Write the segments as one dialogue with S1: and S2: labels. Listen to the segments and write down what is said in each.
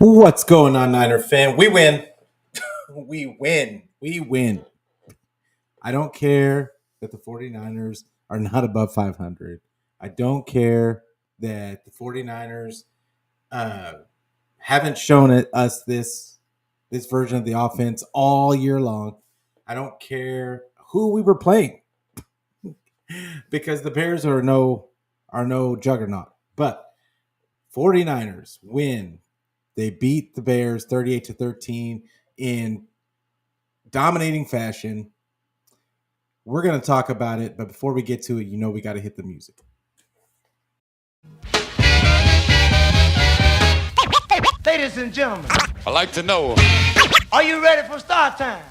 S1: What's going on, Niner fan? We win. We win. We win. I don't care that the 49ers are not above 500. I don't care that the 49ers uh, haven't shown us this version of the offense all year long. I don't care who we were playing because the Bears are no juggernaut. But 49ers win. They beat the Bears 38-13 in dominating fashion. We're going to talk about it, but before we get to it, we got to hit the music.
S2: Ladies and gentlemen,
S3: I like to know.
S2: are you ready for start time?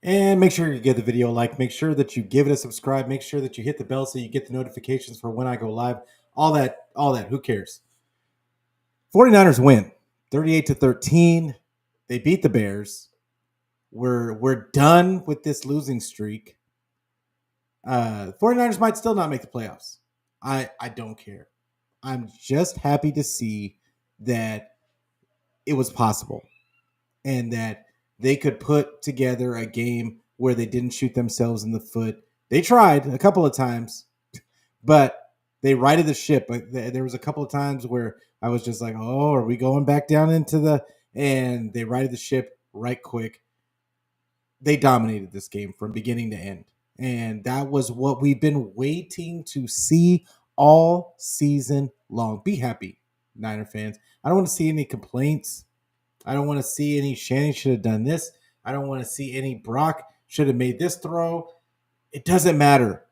S1: And make sure you give the video a like. Make sure that you give it a subscribe. Make sure that you hit the bell so you get the notifications for when I go live. All that. Who cares? 49ers win 38-13. They beat the Bears. We're done with this losing streak. 49ers might still not make the playoffs. I don't care. I'm just happy to see that it was possible and that they could put together a game where they didn't shoot themselves in the foot. They tried a couple of times, but they righted the ship. There was a couple of times where I was just like, oh, are we going back down into the – and they righted the ship right quick. They dominated this game from beginning to end. And that was what we've been waiting to see all season long. Be happy, Niner fans. I don't want to see any complaints. I don't want to see any Shannon should have done this. I don't want to see any Brock should have made this throw. It doesn't matter.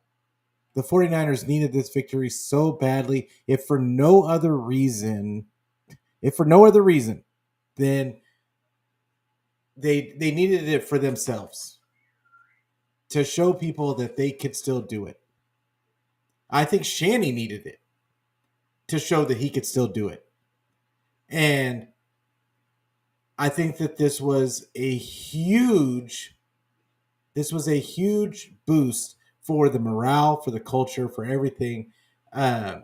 S1: The 49ers needed this victory so badly. If for no other reason, then they needed it for themselves to show people that they could still do it. I think Shanny needed it to show that he could still do it. And I think that this was a huge boost for the morale, for the culture, for everything. Is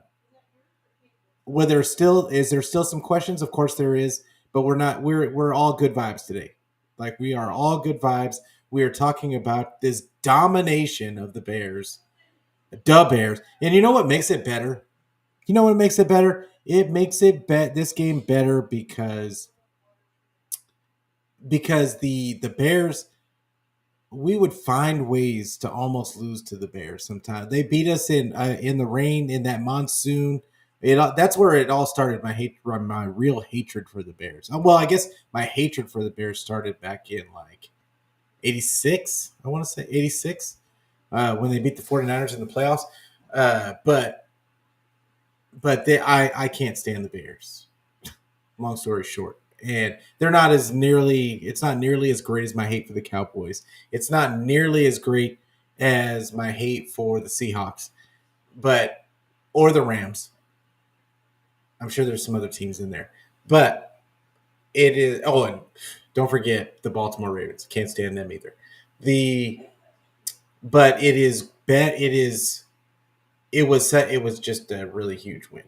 S1: there still some questions? Of course there is, but we're not. We're all good vibes today. Like, we are all good vibes. We are talking about this domination of the Bears, and you know what makes it better? It makes this game better because the Bears, we would find ways to almost lose to the Bears sometimes. They beat us in the rain in that monsoon. That's where it all started. My real hatred for the Bears. Well, I guess my hatred for the Bears started back in like 86. I want to say 86 when they beat the 49ers in the playoffs. But I can't stand the Bears. Long story short. And they're not it's not nearly as great as my hate for the Cowboys. It's not nearly as great as my hate for the Seahawks, or the Rams. I'm sure there's some other teams in there, but it is. Oh, and don't forget the Baltimore Ravens. Can't stand them either. But it is bet. It was just a really huge win.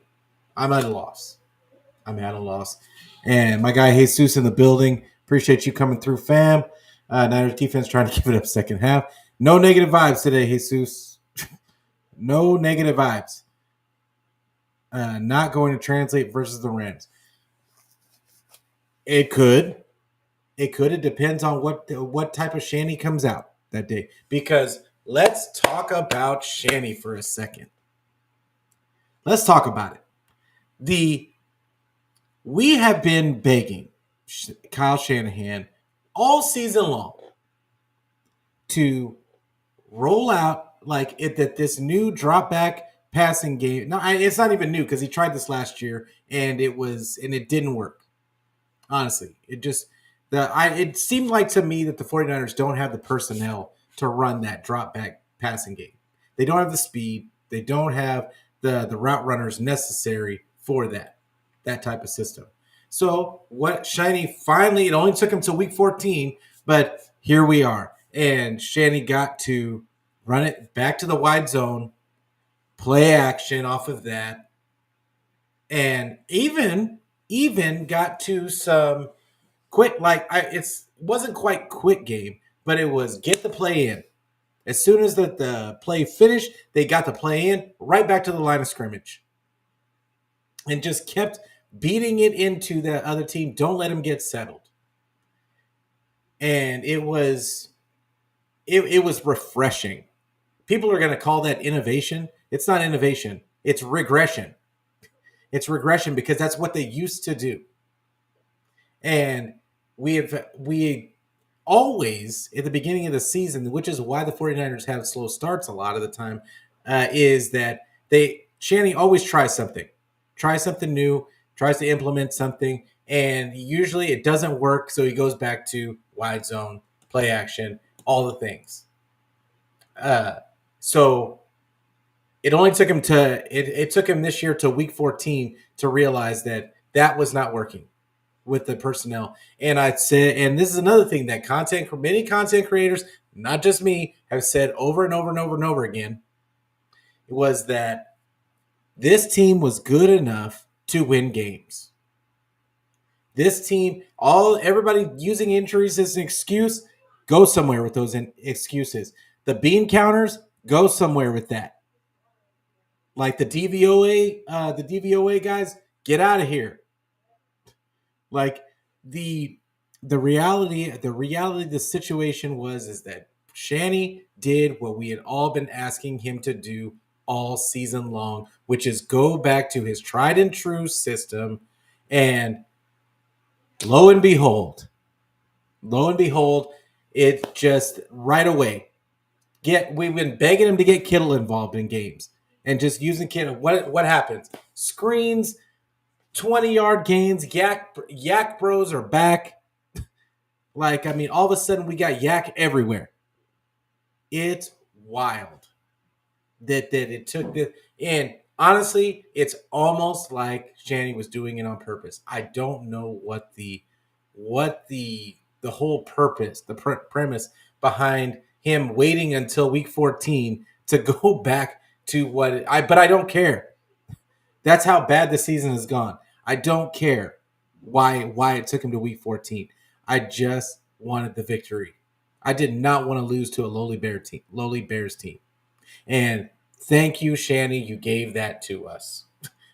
S1: I'm at a loss. And my guy Jesus in the building. Appreciate you coming through, fam. Niners defense trying to give it up second half. No negative vibes today, Jesus. No negative vibes. Not going to translate versus the Rams. It could. It depends on what type of Shanny comes out that day. Because let's talk about Shanny for a second. Let's talk about it. We have been begging Kyle Shanahan all season long to roll out that this new drop back passing game. No, it's not even new because he tried this last year and it didn't work. Honestly, it seemed like to me that the 49ers don't have the personnel to run that drop back passing game. They don't have the speed. They don't have the route runners necessary for that type of system. So what Shiny finally, it only took him to week 14, but here we are. And Shiny got to run it back to the wide zone, play action off of that, and even got to some quick, like it's wasn't quite quick game, but it was get the play in. As soon as the play finished, they got the play in right back to the line of scrimmage and just kept beating it into the other team. Don't let them get settled. And it was refreshing. People are going to call that innovation. It's not innovation. It's regression. It's regression because that's what they used to do. And we always at the beginning of the season, which is why the 49ers have slow starts a lot of the time, is that Shanny always tries something new, tries to implement something, and usually it doesn't work, so he goes back to wide zone, play action, all the things. So it only took him it took him this year to week 14 to realize that was not working with the personnel. And I'd say, and this is another thing that many content creators, not just me, have said over and over and over and over again, was that this team was good enough to win games. This team, everybody using injuries as an excuse, go somewhere with those excuses. The bean counters, go somewhere with that. Like the DVOA guys, get out of here. Like the reality of the situation is that Shanny did what we had all been asking him to do all season long, which is go back to his tried and true system. And lo and behold, it just right away. We've been begging him to get Kittle involved in games and just using Kittle. What happens? Screens, 20-yard gains. Yak Bros are back. Like, I mean, all of a sudden we got Yak everywhere. It's wild that it took this. And honestly, it's almost like Shanny was doing it on purpose. I don't know what the whole purpose, the premise behind him waiting until week 14 to go back to but I don't care. That's how bad the season has gone. I don't care why it took him to week 14. I just wanted the victory. I did not want to lose to a lowly Bears team. And thank you, Shanny. You gave that to us.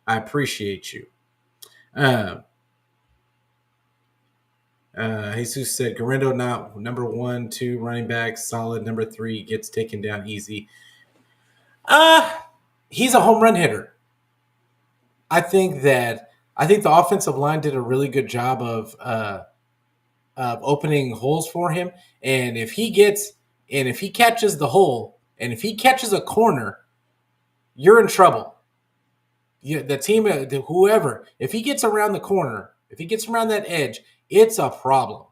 S1: I appreciate you. Jesus said, Garendo not number 1, 2 running back, solid. Number 3 gets taken down easy. He's a home run hitter. I think the offensive line did a really good job of opening holes for him. And if he catches the hole, and if he catches a corner, you're in trouble. The team, whoever, if he gets around the corner, if he gets around that edge, it's a problem.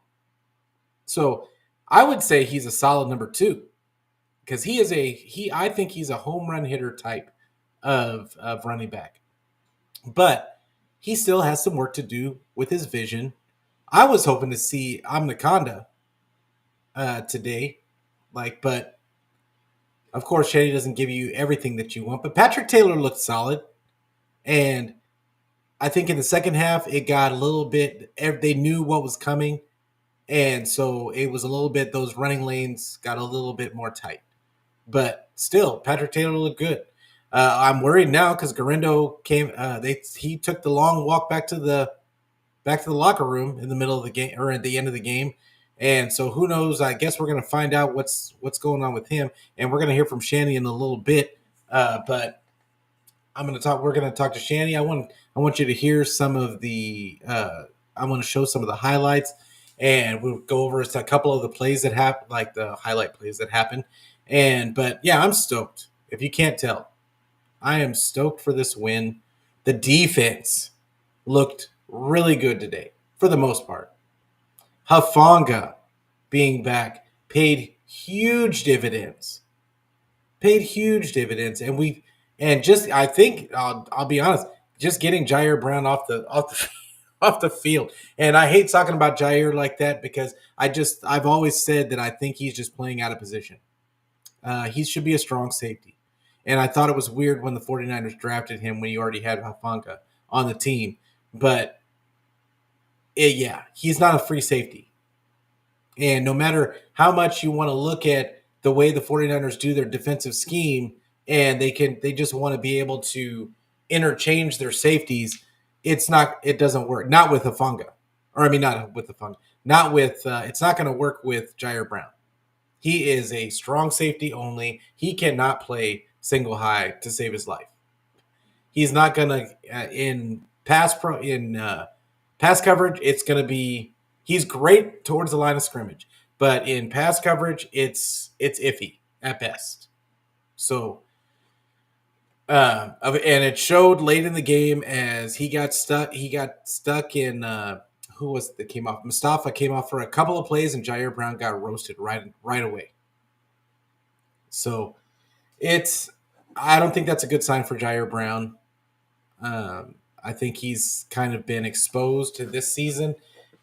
S1: So I would say he's a solid number 2 because I think he's a home run hitter type of running back. But he still has some work to do with his vision. I was hoping to see Amnaconda today, but of course, Shady doesn't give you everything that you want. But Patrick Taylor looked solid, and I think in the second half it got a little bit. They knew what was coming, and so it was a little bit. Those running lanes got a little bit more tight, but still, Patrick Taylor looked good. I'm worried now because Garendo came. He took the long walk back to the locker room in the middle of the game or at the end of the game, and so who knows? I guess we're going to find out what's going on with him, and we're going to hear from Shanny in a little bit. But we're going to talk to Shanny. I want you to hear some of the. I want to show some of the highlights, and we'll go over a couple of the plays that happen, like the highlight plays that happen. But yeah, I'm stoked. If you can't tell. I am stoked for this win. The defense looked really good today, for the most part. Hufanga being back paid huge dividends. Paid huge dividends, and just I think I'll be honest, just getting Jair Brown off the off the field. And I hate talking about Jair like that because I've always said that I think he's just playing out of position. He should be a strong safety. And I thought it was weird when the 49ers drafted him when you already had Hafanga on the team. But yeah, he's not a free safety. And no matter how much you want to look at the way the 49ers do their defensive scheme, and they just want to be able to interchange their safeties, it doesn't work. Not with Hafanga. Or I mean not with Hafanga. Not with it's not going to work with Jair Brown. He is a strong safety only. He cannot play single high to save his life. He's not gonna in pass coverage. It's gonna be he's great towards the line of scrimmage, but in pass coverage, it's iffy at best. So, and it showed late in the game as he got stuck. He got stuck in who was it that came off? Mustafa came off for a couple of plays, and Jair Brown got roasted right away. So it's I don't think that's a good sign for Jair Brown. I think he's kind of been exposed to this season,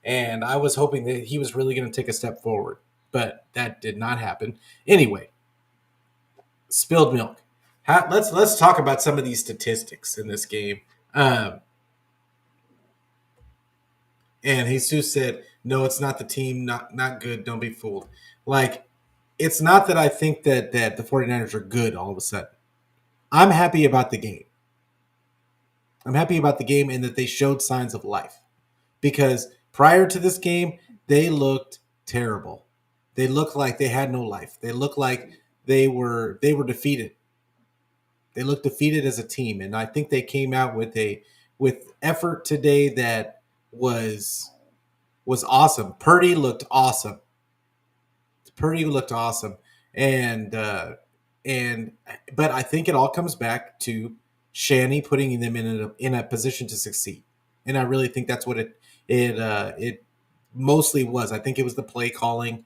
S1: and I was hoping that he was really going to take a step forward, but that did not happen. Anyway, spilled milk. Let's talk about some of these statistics in this game. And Jesus said, "No, it's not the team. Not good. Don't be fooled." Like, it's not that I think that the 49ers are good all of a sudden. I'm happy about the game. I'm happy about the game and that they showed signs of life. Because prior to this game, they looked terrible. They looked like they had no life. They looked like they were defeated. They looked defeated as a team, and I think they came out with effort today that was awesome. Purdy looked awesome. Purdy looked awesome, and but I think it all comes back to Shanny putting them in a position to succeed, and I really think that's what it mostly was. I think it was the play calling,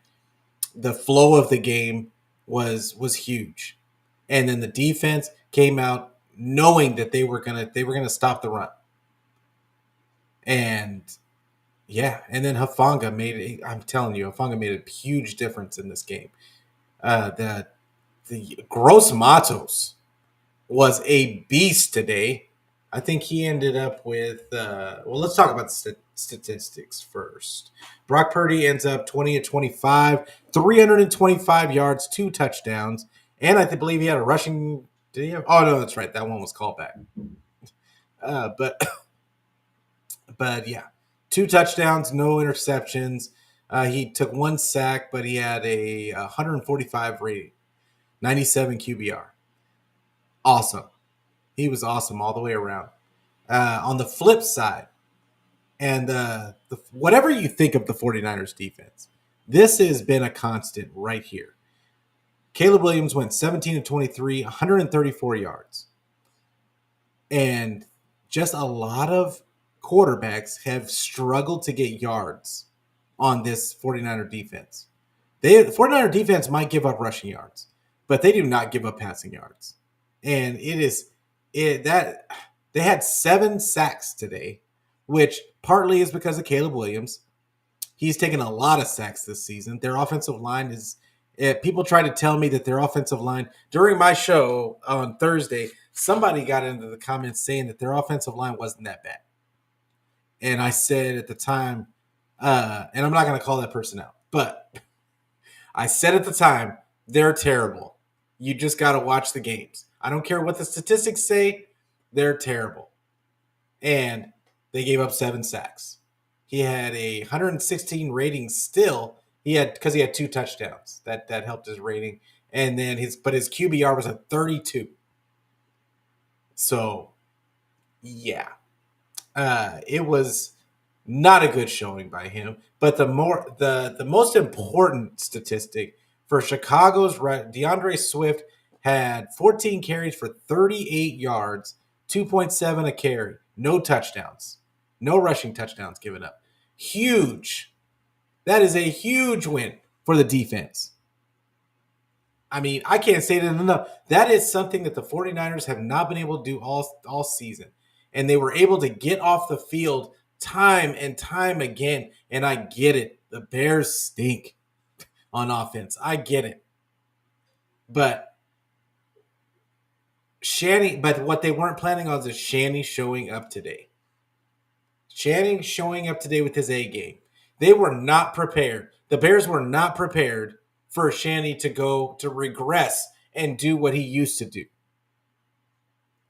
S1: the flow of the game was huge, and then the defense came out knowing that they were gonna stop the run, and yeah, and then Hafanga I'm telling you, Hafanga made a huge difference in this game. The Gross Matos was a beast today. I think he ended up with let's talk about the statistics first. Brock Purdy ends up 20 of 25, 325 yards, 2 touchdowns, and I believe he had a rushing. Did he have? Oh no, that's right. That one was called back. But but yeah, 2 touchdowns, no interceptions. He took 1 sack, but he had a 145 rating, 97 QBR. Awesome. He was awesome all the way around. On the flip side, and whatever you think of the 49ers defense, this has been a constant right here. Caleb Williams went 17 of 23, 134 yards. And just a lot of quarterbacks have struggled to get yards on this 49er defense. The 49er defense might give up rushing yards, but they do not give up passing yards. And that they had 7 sacks today, which partly is because of Caleb Williams. He's taken a lot of sacks this season. Their offensive line is people try to tell me that their offensive line during my show on Thursday, somebody got into the comments saying that their offensive line wasn't that bad. And I said at the time, and I'm not going to call that person out, but I said at the time, they're terrible. You just got to watch the games. I don't care what the statistics say, they're terrible. And they gave up 7 sacks. He had a 116 rating still. Because he had 2 touchdowns. That helped his rating. And then his QBR was a 32. So yeah. It was not a good showing by him. But the most important statistic for Chicago's DeAndre Swift had 14 carries for 38 yards, 2.7 a carry, no touchdowns, no rushing touchdowns given up. Huge. That is a huge win for the defense. I mean, I can't say that enough. That is something that the 49ers have not been able to do all season. And they were able to get off the field time and time again. And I get it. The Bears stink on offense. I get it. But but what they weren't planning on is Shanny showing up today. Channing showing up today with his A game. They were not prepared. The Bears were not prepared for Shanny to go to regress and do what he used to do.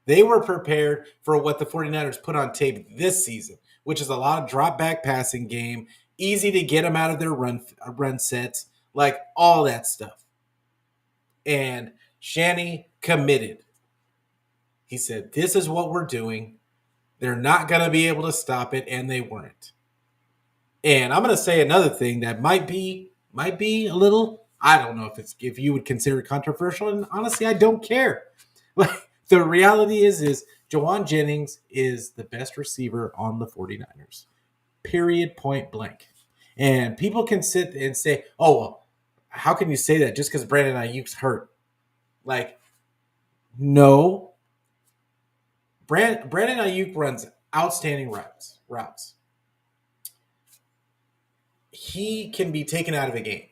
S1: They were prepared for what the 49ers put on tape this season, which is a lot of drop back passing game, easy to get them out of their run sets, like all that stuff. And Shanny committed. He said, "This is what we're doing. They're not going to be able to stop it," and they weren't. And I'm going to say another thing that might be a little, I don't know if you would consider it controversial, and honestly, I don't care. Like, the reality is Jawan Jennings is the best receiver on the 49ers. Period, point blank. And people can sit and say, "Oh, well, how can you say that just because Brandon Ayuk's hurt?" Like, no. Brandon Ayuk runs outstanding routes. He can be taken out of a game.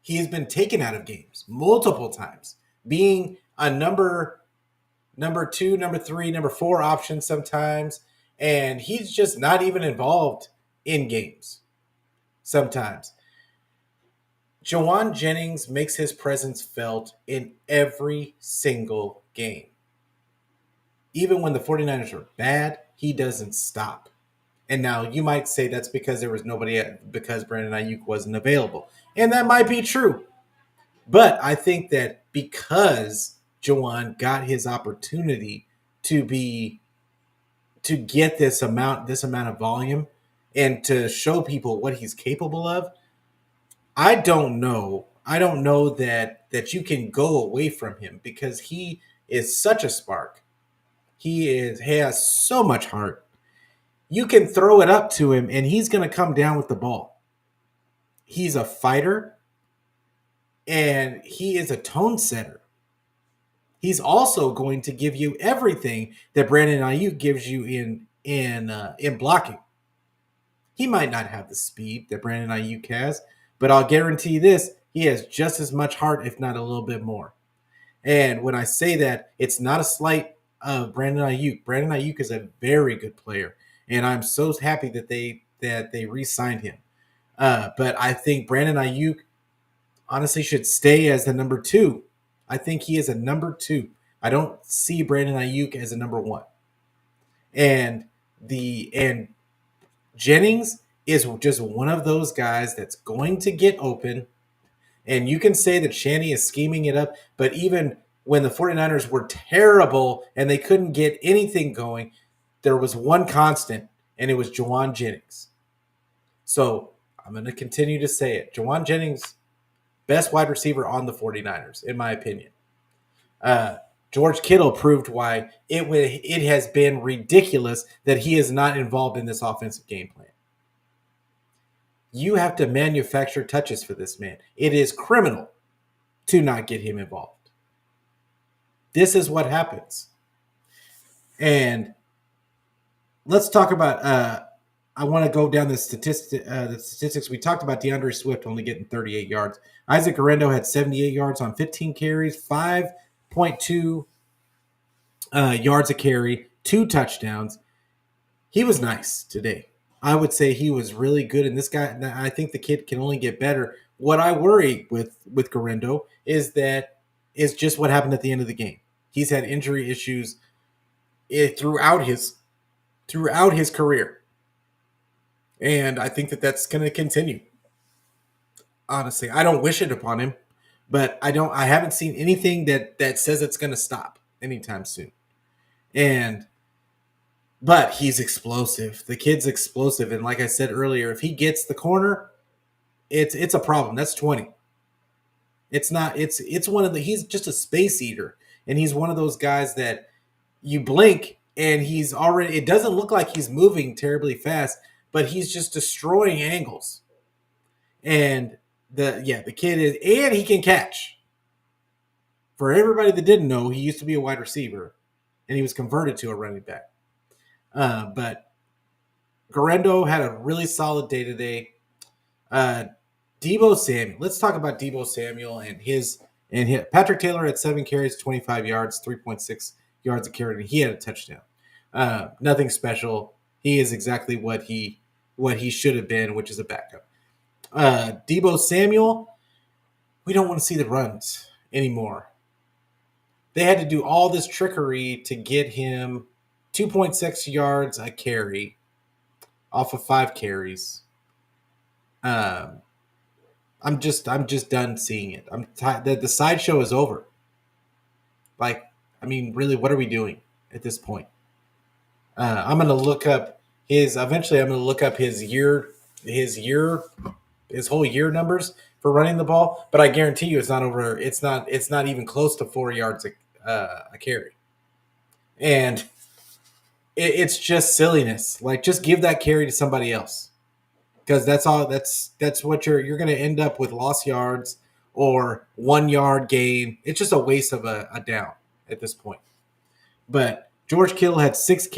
S1: He has been taken out of games multiple times, being a number 2, number 3, number 4 option sometimes, and he's just not even involved in games sometimes. Jawan Jennings makes his presence felt in every single game. Even when the 49ers are bad, he doesn't stop. And now you might say that's because there was nobody because Brandon Ayuk wasn't available. And that might be true. But I think that because Jawan got his opportunity to get this amount of volume and to show people what he's capable of, I don't know that you can go away from him because he is such a spark. He has so much heart. You can throw it up to him and he's going to come down with the ball. He's a fighter and he is a tone setter. He's also going to give you everything that Brandon Ayuk gives you in blocking. He might not have the speed that Brandon Ayuk has, but I'll guarantee this, he has just as much heart, if not a little bit more. And when I say that, it's not a slight of Brandon Ayuk. Brandon Ayuk is a very good player, and I'm so happy that they re-signed him. But I think Brandon Ayuk honestly should stay as the number 2. I think he is a number 2. I don't see Brandon Ayuk as a number 1. And Jennings is just one of those guys that's going to get open. And you can say that Shanny is scheming it up, but even when the 49ers were terrible and they couldn't get anything going, there was one constant, and it was Jawan Jennings. So I'm going to continue to say it. Jawan Jennings, best wide receiver on the 49ers, in my opinion. George Kittle proved why it has been ridiculous that he is not involved in this offensive game plan. You have to manufacture touches for this man. It is criminal to not get him involved. This is what happens. And let's talk about I want to go down the statistics. We talked about DeAndre Swift only getting 38 yards. Isaac Guerrero had 78 yards on 15 carries, 5.2 yards a carry, 2 touchdowns. He was nice today. I would say he was really good. And this guy, I think the kid can only get better. What I worry with Guerrero is just what happened at the end of the game. He's had injury issues throughout his career. And I think that that's going to continue. Honestly, I don't wish it upon him, but I haven't seen anything that says it's going to stop anytime soon. But he's explosive. The kid's explosive. And like I said earlier, if he gets the corner, it's a problem. That's 20. It's not, it's he's just a space eater. And he's one of those guys that you blink and it doesn't look like he's moving terribly fast, but he's just destroying angles. And The kid is, and he can catch. For everybody that didn't know, he used to be a wide receiver, and he was converted to a running back. But Garendo had a really solid day today. Uh, Debo Samuel. Let's talk about Debo Samuel and Patrick Taylor had 7 carries, 25 yards, 3.6 yards a carry, and he had a touchdown. Nothing special. He is exactly what he should have been, which is a backup. Debo Samuel, we don't want to see the runs anymore. They had to do all this trickery to get him 2.6 yards a carry off of 5 carries. Um, I'm just done seeing it. The sideshow is over. Like, I mean, really, what are we doing at this point? I'm gonna look up his. Eventually, I'm gonna look up his whole year numbers for running the ball. But I guarantee you, it's not over. It's not even close to 4 yards a carry, and it's just silliness. Like, just give that carry to somebody else, because that's all. That's what you're going to end up with: lost yards or 1 yard gain. It's just a waste of a down at this point. But George Kittle had 6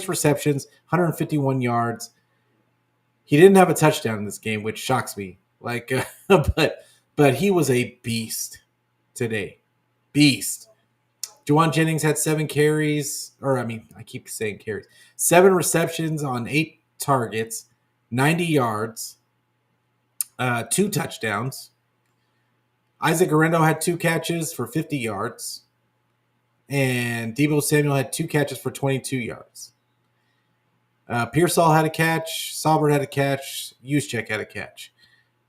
S1: receptions, 151 yards. He didn't have a touchdown in this game, which shocks me. Like, but he was a beast today. Beast. Juwan Jennings had 7 carries, or I mean, I keep saying carries. 7 receptions on 8 targets, 90 yards, 2 touchdowns. Isaac Garendo had 2 catches for 50 yards, and Debo Samuel had 2 catches for 22 yards. Pearsall had a catch, Saubert had a catch, Juszczyk had a catch,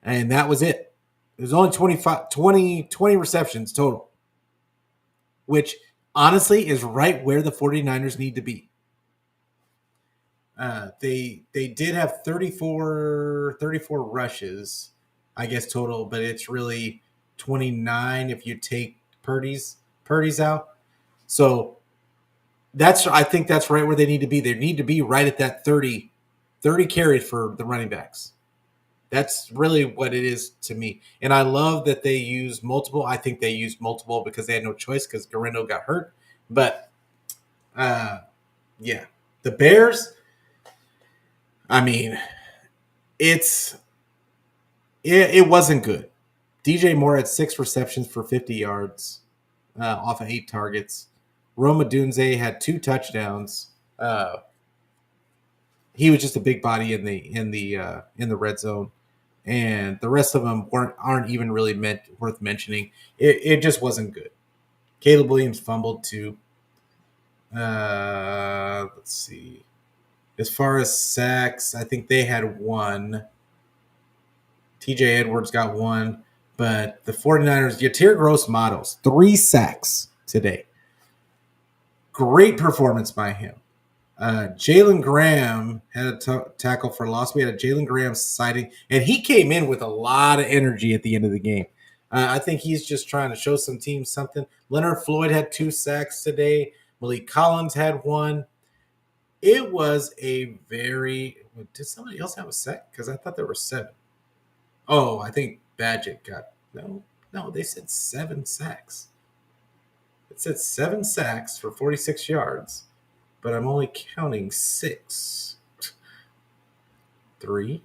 S1: and that was it. It was only 20 receptions total, which honestly is right where the 49ers need to be. They did have 34 rushes, I guess, total, but it's really 29 if you take Purdy's out. So I think that's right where they need to be. They need to be right at that 30 carries for the running backs. That's really what it is to me. And I love that they use multiple. I think they used multiple because they had no choice because Garendo got hurt. But yeah, the Bears, I mean, it wasn't good. DJ Moore had 6 receptions for 50 yards off of 8 targets. Roma Dunze had 2 touchdowns. He was just a big body in the red zone, and the rest of them aren't even really worth mentioning. It just wasn't good. Caleb Williams fumbled too. Let's see. As far as sacks, I think they had 1. TJ Edwards got 1. But the 49ers, Yatir Gross-Matos, 3 sacks today. Great performance by him. Jalen Graham had a tackle for loss. We had a Jalen Graham sighting, and he came in with a lot of energy at the end of the game. I think he's just trying to show some teams something. Leonard Floyd had 2 sacks today. Malik Collins had 1. It was a very. Did somebody else have a sack? Because I thought there were 7. Oh, I think Badgett got no. They said 7 sacks. It said 7 sacks for 46 yards, but I'm only counting 6. 3.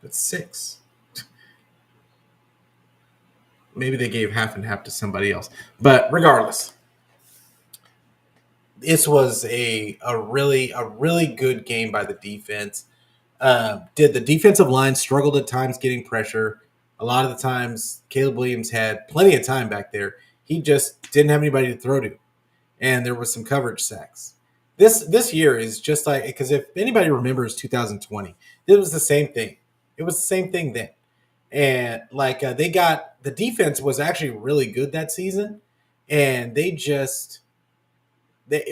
S1: That's 6. Maybe they gave half and half to somebody else, but regardless, this was a really good game by the defense. Did the defensive line struggled at times getting pressure? A lot of the times, Caleb Williams had plenty of time back there. He just didn't have anybody to throw to, and there was some coverage sacks. This year is just like, because if anybody remembers 2020, it was the same thing. It was the same thing then, and like the defense was actually really good that season, and it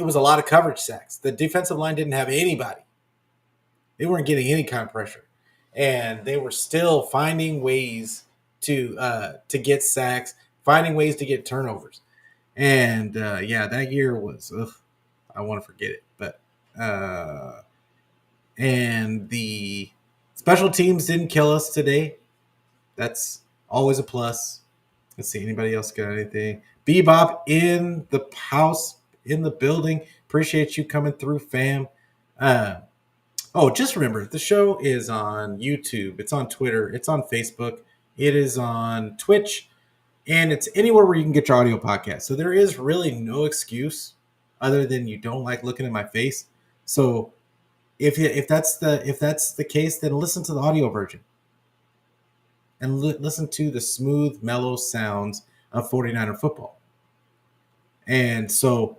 S1: was a lot of coverage sacks. The defensive line didn't have anybody. They weren't getting any kind of pressure, and they were still finding ways to get sacks, finding ways to get turnovers. And that year was I want to forget it. But and the special teams didn't kill us today. That's always a plus. Let's see, anybody else got anything? Bebop in the house, in the building. Appreciate you coming through, fam. Uh, oh, just remember, the show is on YouTube. It's on Twitter. It's on Facebook. It is on Twitch. And it's anywhere where you can get your audio podcast. So there is really no excuse other than you don't like looking at my face. So if that's the case, then listen to the audio version and listen to the smooth, mellow sounds of 49er football. And so,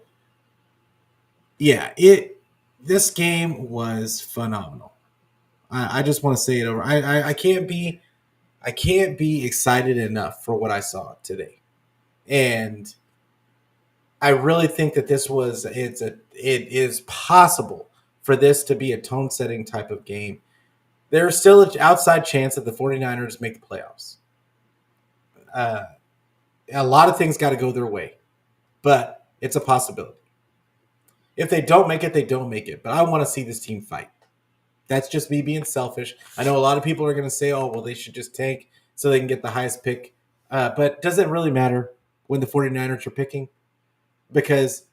S1: yeah, this game was phenomenal. I just want to say it over. I can't be excited enough for what I saw today, and I really think that it is possible for this to be a tone setting type of game. There's still an outside chance that the 49ers make the playoffs. Uh, a lot of things got to go their way, but it's a possibility. If they don't make it, they don't make it. But I want to see this team fight. That's just me being selfish. I know a lot of people are going to say, oh, well, they should just tank so they can get the highest pick. But does it really matter when the 49ers are picking? Because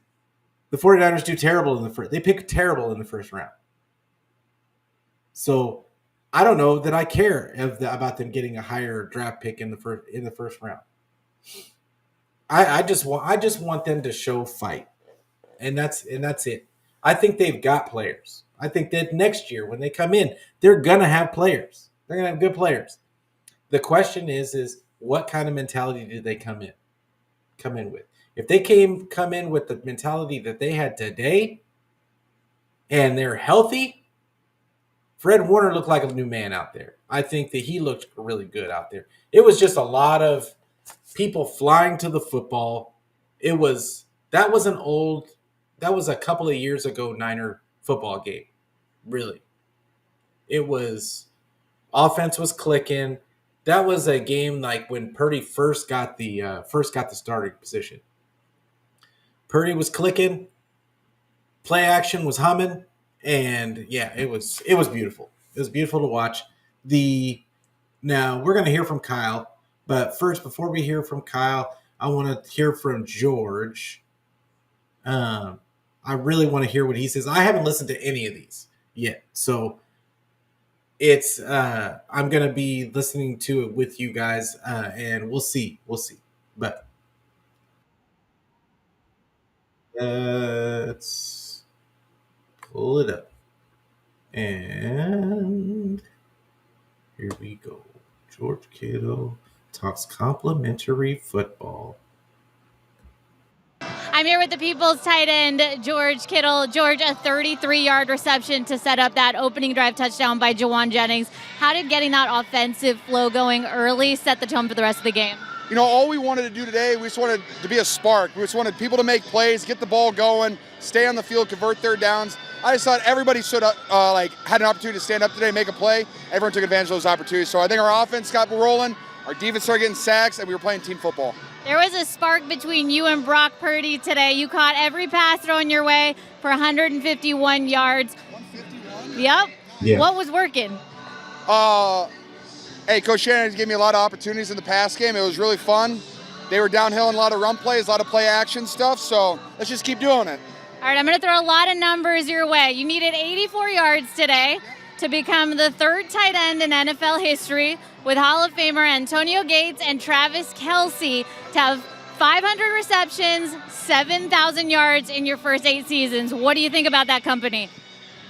S1: the 49ers do terrible in the first. They pick terrible in the first round. So I don't know that I care about them getting a higher draft pick in the first round. I just want them to show fight, and that's it. I think they've got players. I think that next year when they come in, they're gonna have players. They're gonna have good players. The question is what kind of mentality do they come in with? If they come in with the mentality that they had today, and they're healthy, Fred Warner looked like a new man out there. I think that he looked really good out there. It was just a lot of people flying to the football. That was a couple of years ago Niner football game. Really. It was offense was clicking. That was a game like when Purdy first got the starting position. Purdy was clicking, play action was humming, and yeah, it was beautiful. It was beautiful to watch. Now we're gonna hear from Kyle, but first, before we hear from Kyle, I want to hear from George. I really want to hear what he says. I haven't listened to any of these yet, so it's I'm gonna be listening to it with you guys, and we'll see. But let's pull it up, and here we go. George Kittle talks complimentary football.
S3: I'm here with the People's tight end, George Kittle. George, a 33-yard reception to set up that opening drive touchdown by Jawan Jennings. How did getting that offensive flow going early set the tone for the rest of the game?
S4: You know, all we wanted to do today, we just wanted to be a spark. We just wanted people to make plays, get the ball going, stay on the field, convert third downs. I just thought everybody should had an opportunity to stand up today, make a play. Everyone took advantage of those opportunities. So I think our offense got rolling, our defense started getting sacks, and we were playing team football.
S3: There was a spark between you and Brock Purdy today. You caught every pass thrown your way for 151 yards.
S4: 151?
S3: Yep.
S1: Yeah.
S3: What was working?
S4: Hey, Coach Shannon gave me a lot of opportunities in the pass game. It was really fun. They were downhill in a lot of run plays, a lot of play action stuff, so let's just keep doing it.
S3: All right, I'm going to throw a lot of numbers your way. You needed 84 yards today to become the third tight end in NFL history with Hall of Famer Antonio Gates and Travis Kelce to have 500 receptions, 7,000 yards in your first 8 seasons. What do you think about that company?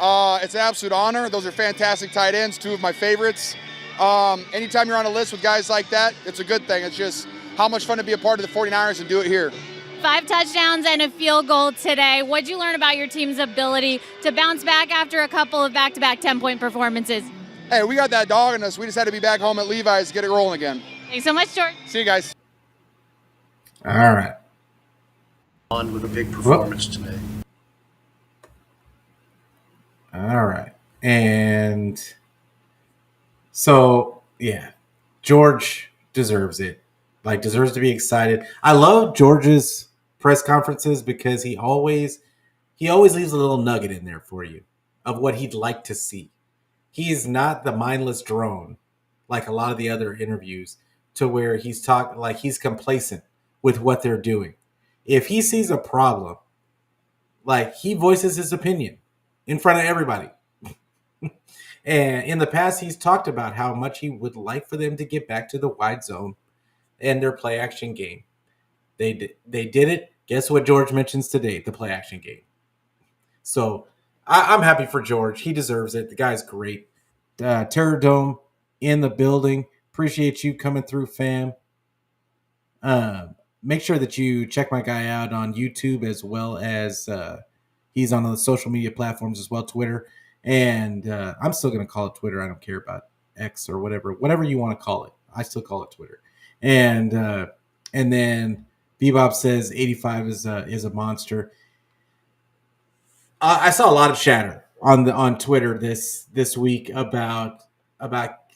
S4: It's an absolute honor. Those are fantastic tight ends, 2 of my favorites. Anytime you're on a list with guys like that, it's a good thing. It's just how much fun to be a part of the 49ers and do it here.
S3: 5 touchdowns and a field goal today. What'd you learn about your team's ability to bounce back after a couple of back-to-back 10-point performances?
S4: Hey, we got that dog in us. We just had to be back home at Levi's to get it rolling again.
S3: Thanks so much, George.
S4: See you guys.
S1: All right.
S5: On with a big performance today.
S1: All right. And so, yeah, George deserves it. Deserves to be excited. I love George's press conferences because he always leaves a little nugget in there for you of what he'd like to see. He is not the mindless drone like a lot of the other interviews, to where he's complacent with what they're doing. If he sees a problem, like he voices his opinion in front of everybody. And in the past, he's talked about how much he would like for them to get back to the wide zone and their play action game. They did it. Guess what George mentions today? The play action game. So I'm happy for George. He deserves it. The guy's great. Terror Dome in the building. Appreciate you coming through, fam. Make sure that you check my guy out on YouTube, as well as he's on the social media platforms as well, Twitter. And I'm still going to call it Twitter. I don't care about X or whatever you want to call it. I still call it Twitter. And then Bebop says 85 is a monster. I saw a lot of chatter on Twitter this week about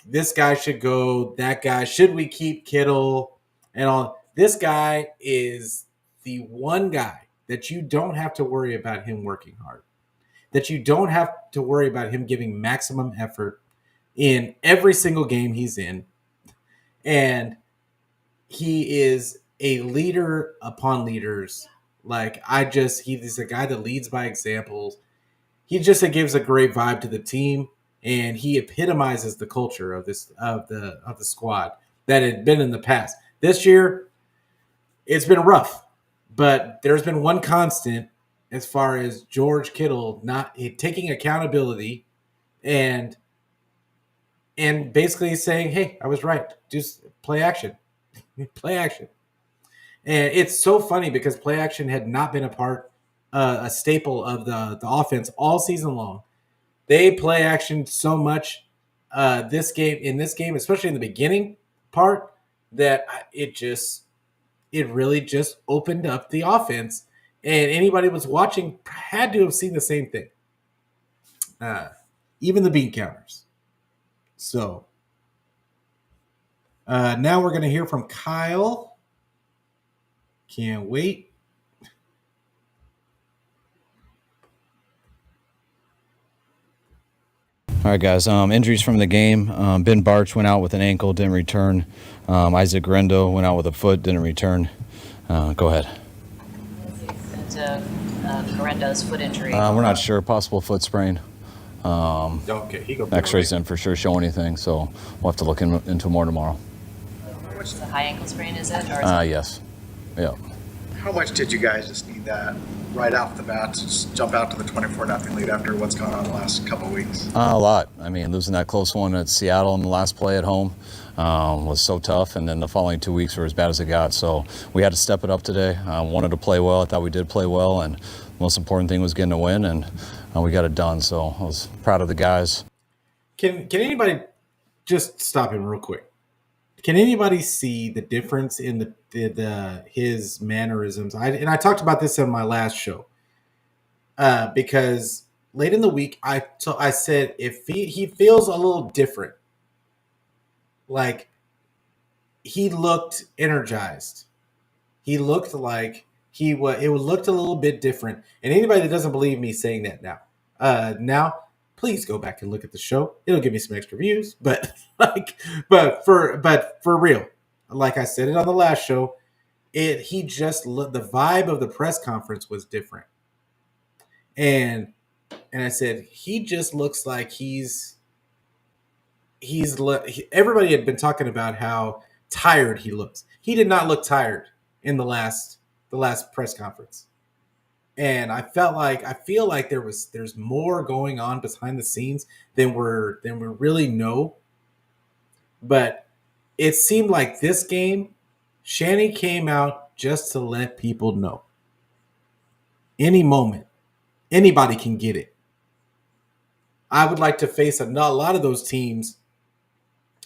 S1: this guy should go, that guy, should we keep Kittle, and all. This guy is the one guy that you don't have to worry about him working hard, that you don't have to worry about him giving maximum effort in every single game he's in. And he is a leader upon leaders. Like, he's a guy that leads by examples. He just gives a great vibe to the team, and he epitomizes the culture of the squad that had been in the past. This year, it's been rough, but there's been one constant as far as George Kittle not taking accountability and basically saying, "Hey, I was right. Just play action, play action." And it's so funny because play action had not been a staple of the offense all season long. They play action so much in this game, especially in the beginning part, that it really just opened up the offense, and anybody was watching had to have seen the same thing. Even the bean counters. So now we're going to hear from Kyle. Can't wait.
S6: All right, guys. Injuries from the game. Ben Barch went out with an ankle, didn't return. Isaac Grendo went out with a foot, didn't return. Go ahead.
S7: What's the extent of Garendo's foot injury?
S6: We're not sure. Possible foot sprain.
S1: Okay,
S6: X-rays didn't for sure show anything, so we'll have to look into more tomorrow.
S7: It's a high ankle sprain, is it? Or is it?
S6: Yes. Yeah.
S8: How much did you guys just need that right off the bat to just jump out to the 24-0 lead after what's gone on the last couple of weeks?
S6: A lot. I mean, losing that close one at Seattle in the last play at home was so tough, and then the following 2 weeks were as bad as it got. So we had to step it up today. Wanted to play well. I thought we did play well, and the most important thing was getting a win, and we got it done. So I was proud of the guys.
S1: Can anybody just stop him real quick? Can anybody see the difference in his mannerisms? I talked about this in my last show because late in the week I said if he feels a little different, like he looked energized, he looked like it looked a little bit different. And anybody that doesn't believe me saying that now please go back and look at the show. It'll give me some extra views, but for real, like I said it on the last show, the vibe of the press conference was different. And I said, he just looks like everybody had been talking about how tired he looks. He did not look tired in the last press conference. And I feel like there's more going on behind the scenes than we really know. But it seemed like this game, Shanny came out just to let people know. Any moment, anybody can get it. I would like to face a lot of those teams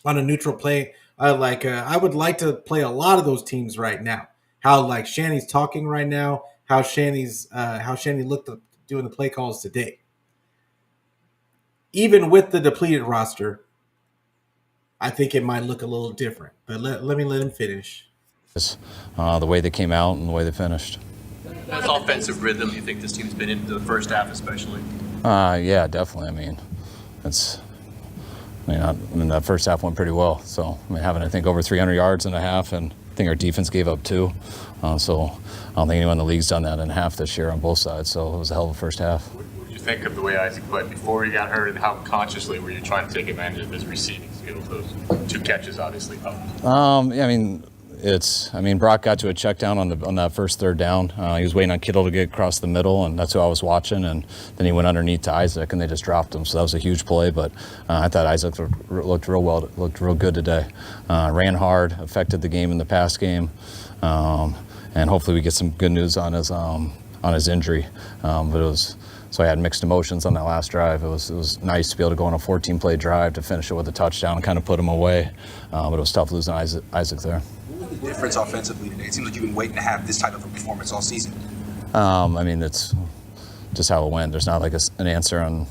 S1: on a neutral play. I would like to play a lot of those teams right now. How like Shanny's talking right now. How Shanny looked up doing the play calls today. Even with the depleted roster, I think it might look a little different. But let him finish.
S6: The way they came out and the way they finished.
S9: That's offensive rhythm you think this team's been into the first half especially?
S6: Yeah, definitely. I mean, I mean, that first half went pretty well. So, I mean, having, I think, over 300 yards in a half, and I think our defense gave up 2. So I don't think anyone in the league's done that in half this year on both sides. So it was a hell of a first half.
S9: What did you think of the way Isaac played before he got hurt, and how consciously were you trying to take advantage of his receiving skills? Those 2 catches obviously helped.
S6: Yeah, I mean, Brock got to a check down on that first third down. He was waiting on Kittle to get across the middle, and that's who I was watching. And then he went underneath to Isaac, and they just dropped him. So that was a huge play. But I thought Isaac looked real well, looked real good today. Ran hard, affected the game in the pass game, and hopefully we get some good news on his injury. But it was. So I had mixed emotions on that last drive. It was nice to be able to go on a 14-play drive to finish it with a touchdown and kind of put him away. But it was tough losing Isaac there.
S10: What was the difference offensively today? It seems like you've been waiting to have this type of a performance all season.
S6: I mean, it's just how it went. There's not like an answer on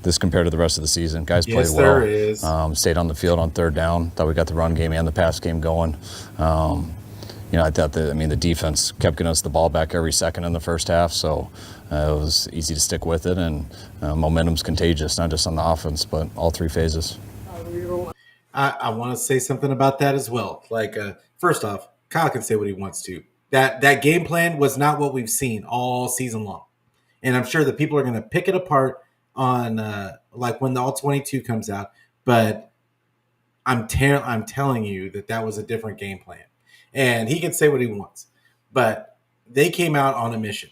S6: this compared to the rest of the season. Guys played well.
S1: There is.
S6: Stayed on the field on third down. Thought we got the run game and the pass game going. I thought the defense kept getting us the ball back every second in the first half, so it was easy to stick with it, and momentum's contagious, not just on the offense, but all 3 phases.
S1: I want to say something about that as well. First off, Kyle can say what he wants to. That game plan was not what we've seen all season long, and I'm sure that people are going to pick it apart on when the All-22 comes out. But I'm telling you that was a different game plan. And he can say what he wants, but they came out on a mission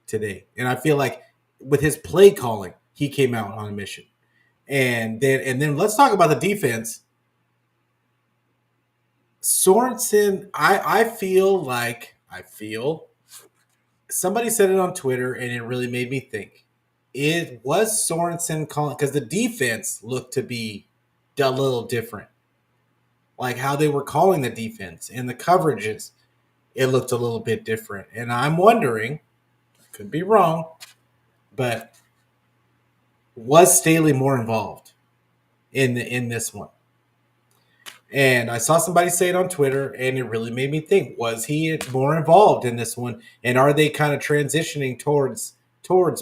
S1: today. And I feel like with his play calling, he came out on a mission. And then let's talk about the defense. Sorensen, I feel somebody said it on Twitter, and it really made me think. It was Sorensen calling, because the defense looked to be a little different. Like how they were calling the defense and the coverages, it looked a little bit different. And I'm wondering, could be wrong, but was Staley more involved in this one? And I saw somebody say it on Twitter, and it really made me think, was he more involved in this one? And are they kind of transitioning towards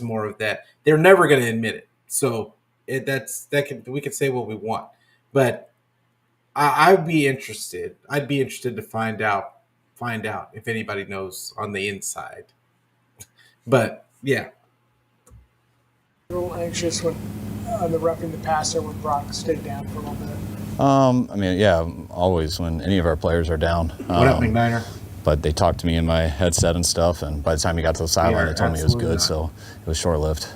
S1: more of that? They're never going to admit it. So we can say what we want. But I'd be interested. I'd be interested to find out if anybody knows on the inside. But yeah,
S11: a little anxious when the roughing the passer when Brock stayed down for a little bit.
S6: Always when any of our players are down.
S1: What up, McNiner?
S6: But they talked to me in my headset and stuff, and by the time he got to the sideline, they told me it was good. So it was short-lived.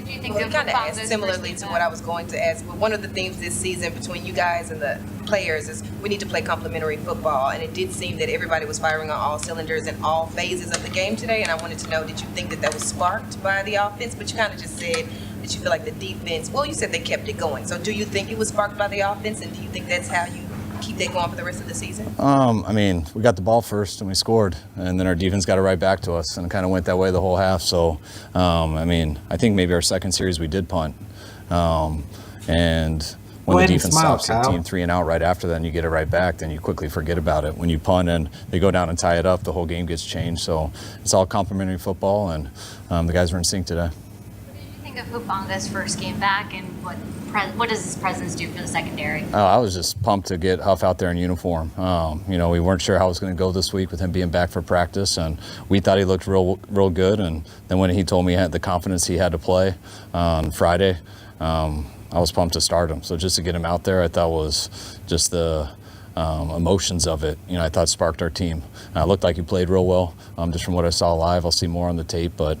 S3: You think
S7: well, kind of asked similarly to what I was going to ask. But one of the themes this season between you guys and the players is we need to play complementary football. And it did seem that everybody was firing on all cylinders in all phases of the game today. And I wanted to know, did you think that was sparked by the offense? But you kind of just said that you feel like the defense, well, you said they kept it going. So do you think it was sparked by the offense? And do you think that's how you keep that going for the rest of the season?
S6: We got the ball first and we scored, and then our defense got it right back to us, and it kind of went that way the whole half. So, I think maybe our second series we did punt, and when the defense stops the team 3 and out right after that, and you get it right back, then you quickly forget about it. When you punt and they go down and tie it up, the whole game gets changed. So it's all complimentary football, and the guys were in sync today.
S3: What did you think of Hufanga's first game back, and what does his presence do for the secondary?
S6: I was just pumped to get Huff out there in uniform. We weren't sure how it was going to go this week with him being back for practice, and we thought he looked real good. And then when he told me he had the confidence he had to play on Friday, I was pumped to start him. So just to get him out there, I thought was just the emotions of it. I thought sparked our team. It looked like he played real well, just from what I saw live. I'll see more on the tape, but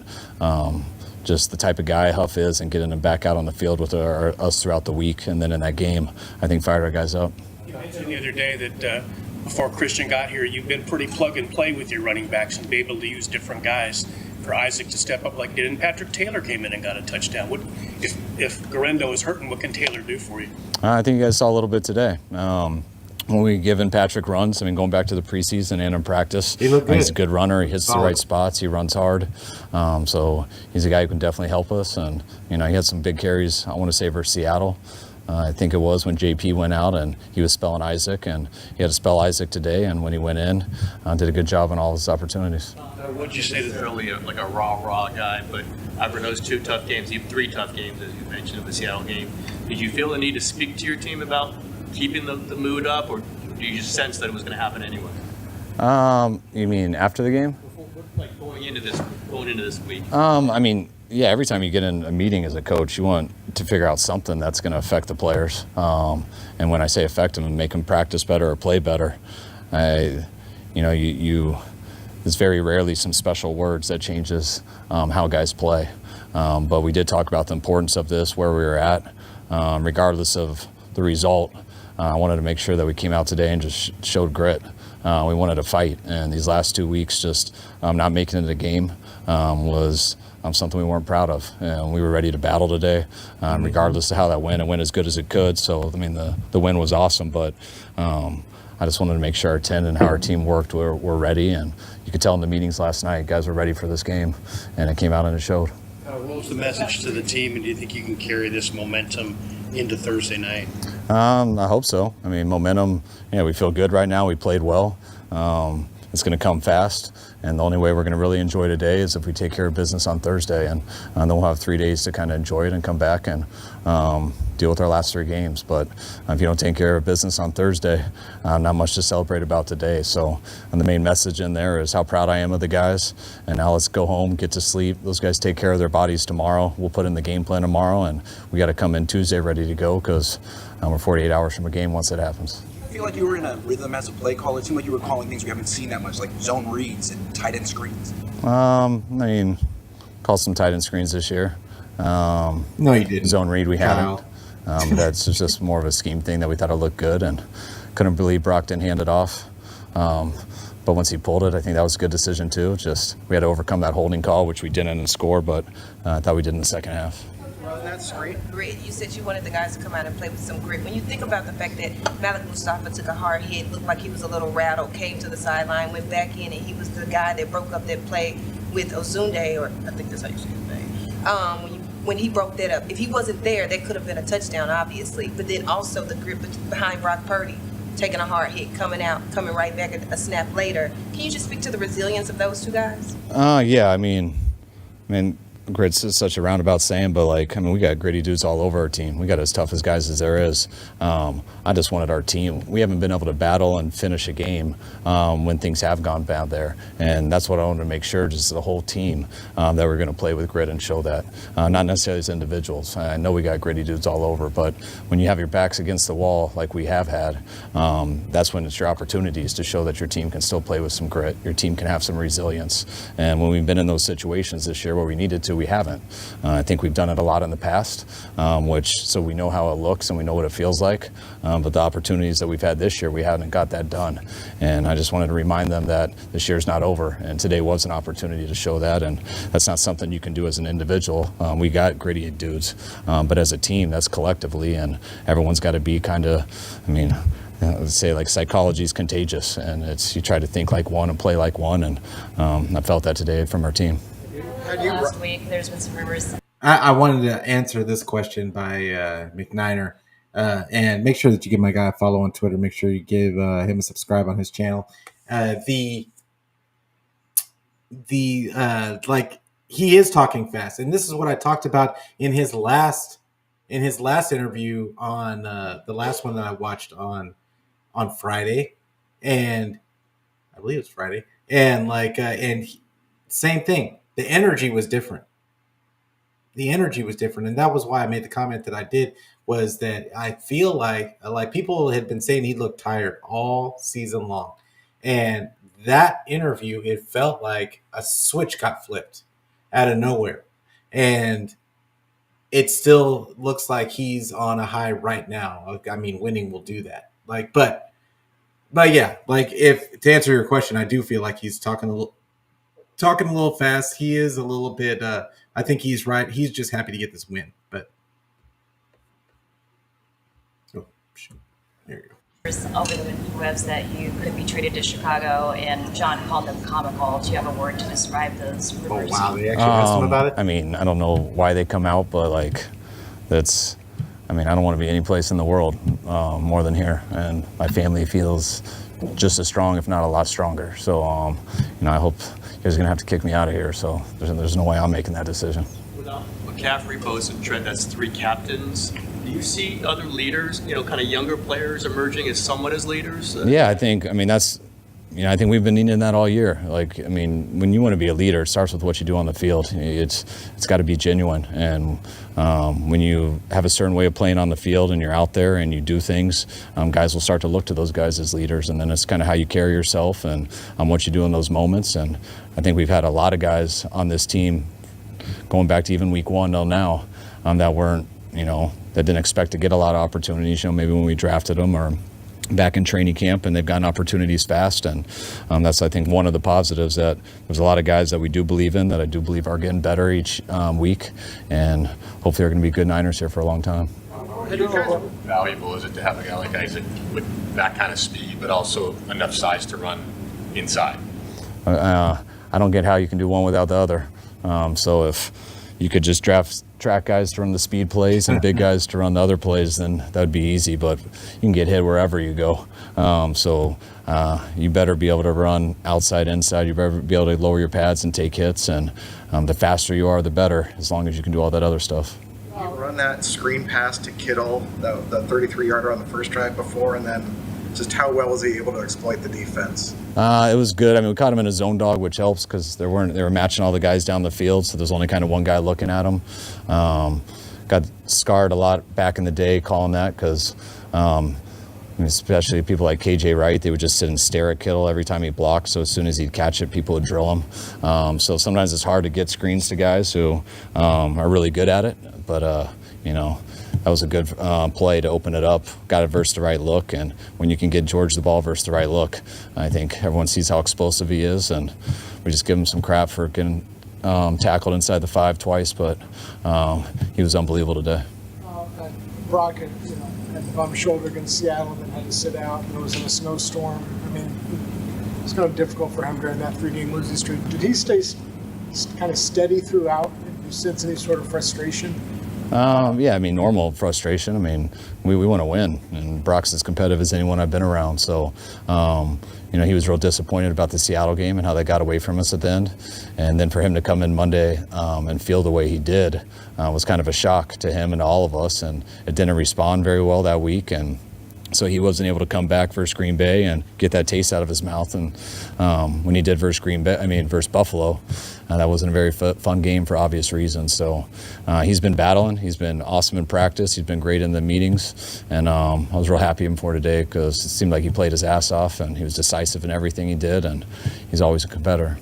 S6: just the type of guy Huff is, and getting him back out on the field with us throughout the week, and then in that game, I think fired our guys up.
S12: You mentioned the other day that before Christian got here, you've been pretty plug and play with your running backs and be able to use different guys. For Isaac to step up like he did, and Patrick Taylor came in and got a touchdown. If Garendo is hurting, what can Taylor do for you? I
S6: think you guys saw a little bit today. When we given Patrick runs, going back to the preseason and in practice,
S1: he looked good.
S6: He's a good runner. He hits the right spots. He runs hard. So he's a guy who can definitely help us. And, he had some big carries, I want to say, versus Seattle. I think it was when JP went out and he was spelling Isaac, and he had to spell Isaac today, and when he went in, did a good job on all his opportunities.
S9: Would you say that early, like a raw guy, but after those 2 tough games, even 3 tough games, as you mentioned in the Seattle game, did you feel the need to speak to your team about keeping the mood up, or do you just sense that it was going to happen anyway?
S6: You mean after the game?
S9: Like going into this week.
S6: I mean, yeah, every time you get in a meeting as a coach, you want to figure out something that's going to affect the players. And when I say affect them, make them practice better or play better. There's very rarely some special words that changes how guys play. But we did talk about the importance of this, where we were at, regardless of the result. I wanted to make sure that we came out today and just showed grit. We wanted to fight, and these last 2 weeks just not making it a game was something we weren't proud of. And we were ready to battle today, regardless of how that went. It went as good as it could, so I mean the win was awesome, but I just wanted to make sure our 10 and how our team worked were ready, and you could tell in the meetings last night, guys were ready for this game, and it came out and it showed.
S12: What was the message to the team, and do you think you can carry this momentum into Thursday night?
S6: I hope so. I mean, momentum, we feel good right now. We played well. It's going to come fast, and the only way we're going to really enjoy today is if we take care of business on Thursday, and then we'll have 3 days to kind of enjoy it and come back and deal with our last 3 games. But if you don't take care of business on Thursday, not much to celebrate about today. So and the main message in there is how proud I am of the guys, and now let's go home, get to sleep. Those guys take care of their bodies tomorrow. We'll put in the game plan tomorrow, and we got to come in Tuesday ready to go, because we're 48 hours from a game once it happens.
S10: I feel like you were in a rhythm as a play caller. It seemed like you were calling things we haven't seen that much, like zone reads and tight end screens.
S6: Called some tight end screens this year.
S1: No, you didn't.
S6: Zone read we haven't. That's just more of a scheme thing that we thought it looked good, and couldn't believe Brock didn't hand it off. But once he pulled it, I think that was a good decision too. Just we had to overcome that holding call, which we didn't in the score, but I thought we did in the second half.
S7: That's great. You said you wanted the guys to come out and play with some grit. When you think about the fact that Malik Mustafa took a hard hit, looked like he was a little rattled, came to the sideline, went back in, and he was the guy that broke up that play with Ozunde, or I think that's how you say his name. When he broke that up, if he wasn't there, that could have been a touchdown, obviously. But then also the grit behind Brock Purdy, taking a hard hit, coming right back a snap later. Can you just speak to the resilience of those 2 guys?
S6: Yeah, I mean, grit's is such a roundabout saying, but we got gritty dudes all over our team. We got as tough as guys as there is. I just wanted our team. We haven't been able to battle and finish a game when things have gone bad there, and that's what I wanted to make sure, just the whole team, that we're going to play with grit and show that. Not necessarily as individuals. I know we got gritty dudes all over, but when you have your backs against the wall like we have had, that's when it's your opportunities to show that your team can still play with some grit. Your team can have some resilience, and when we've been in those situations this year where we needed to, we haven't. I think we've done it a lot in the past, so we know how it looks and we know what it feels like. But the opportunities that we've had this year, we haven't got that done. And I just wanted to remind them that this year's not over, and today was an opportunity to show that. And that's not something you can do as an individual. We got gritty dudes, but as a team, that's collectively, and everyone's got to be let's say psychology is contagious, and you try to think like one and play like one, and I felt that today from our team.
S3: Last week, there's been some rumors.
S1: I wanted to answer this question by McNiner, and make sure that you give my guy a follow on Twitter. Make sure you give him a subscribe on his channel. He is talking fast, and this is what I talked about in his last interview on the last one that I watched on Friday, and I believe it's Friday, and same thing. The energy was different. And that was why I made the comment that I did, was that I feel like people had been saying he looked tired all season long. And that interview, it felt like a switch got flipped out of nowhere. And it still looks like he's on a high right now. I mean, winning will do that. But yeah, if to answer your question, I do feel like he's talking a little fast. He is a little bit. I think he's right. He's just happy to get this win. But there you go.
S13: Over the webs that you could be traded to Chicago, and John called them comical. Do you have a word to describe those rumors?
S1: Oh wow, they actually asked him about it.
S6: I mean, I don't know why they come out, but that's I mean, I don't want to be any place in the world more than here, and my family feels just as strong, if not a lot stronger. So, I hope he's going to have to kick me out of here. So there's no way I'm making that decision.
S9: Without McCaffrey, Bosa, and Trent, that's 3 captains. Do you see other leaders, kind of younger players emerging as somewhat as leaders?
S6: Yeah, I think we've been needing that all year. When you want to be a leader, it starts with what you do on the field. It's got to be genuine. And when you have a certain way of playing on the field and you're out there and you do things, guys will start to look to those guys as leaders. And then it's kind of how you carry yourself and what you do in those moments. And I think we've had a lot of guys on this team going back to even week 1 till now that weren't, that didn't expect to get a lot of opportunities, maybe when we drafted them or back in training camp, and they've gotten opportunities fast. And that's, I think, one of the positives, that there's a lot of guys that we do believe in, that I do believe are getting better each week, and hopefully they're going to be good Niners here for a long time.
S14: How valuable is it to have a guy like Isaac with that kind of speed, but also enough size to run inside?
S6: I don't get how you can do one without the other. So if you could just draft track guys to run the speed plays and big guys to run the other plays, then that would be easy, but you can get hit wherever you go. So you better be able to run outside, inside. You better be able to lower your pads and take hits, and the faster you are, the better, as long as you can do all that other stuff.
S8: You run that screen pass to Kittle, the 33-yarder on the first drive before, and then just how well was he able to exploit the defense?
S6: It was good. We caught him in a zone dog, which helps because they were matching all the guys down the field, so there's only kind of one guy looking at him. Got scarred a lot back in the day calling that because especially people like KJ Wright, they would just sit and stare at Kittle every time he blocked, so as soon as he'd catch it, people would drill him. So sometimes it's hard to get screens to guys who are really good at it, but that was a good play to open it up. Got it versus the right look, and when you can get George the ball versus the right look, I think everyone sees how explosive he is, and we just give him some crap for getting tackled inside the 5 twice, but he was unbelievable today.
S11: Brock had a bum shoulder against Seattle and then had to sit out, and it was in a snowstorm. It's kind of difficult for him during that 3-game losing streak. Did he stay kind of steady throughout? Did you sense any sort of frustration?
S6: Normal frustration. We want to win, and Brock's as competitive as anyone I've been around. So, he was real disappointed about the Seattle game and how they got away from us at the end. And then for him to come in Monday and feel the way he did was kind of a shock to him and to all of us. And it didn't respond very well that week. And so he wasn't able to come back versus Green Bay and get that taste out of his mouth. And when he did versus versus Buffalo, that wasn't a very fun game for obvious reasons. So he's been battling. He's been awesome in practice. He's been great in the meetings. And I was real happy for today because it seemed like he played his ass off and he was decisive in everything he did. And he's always a competitor.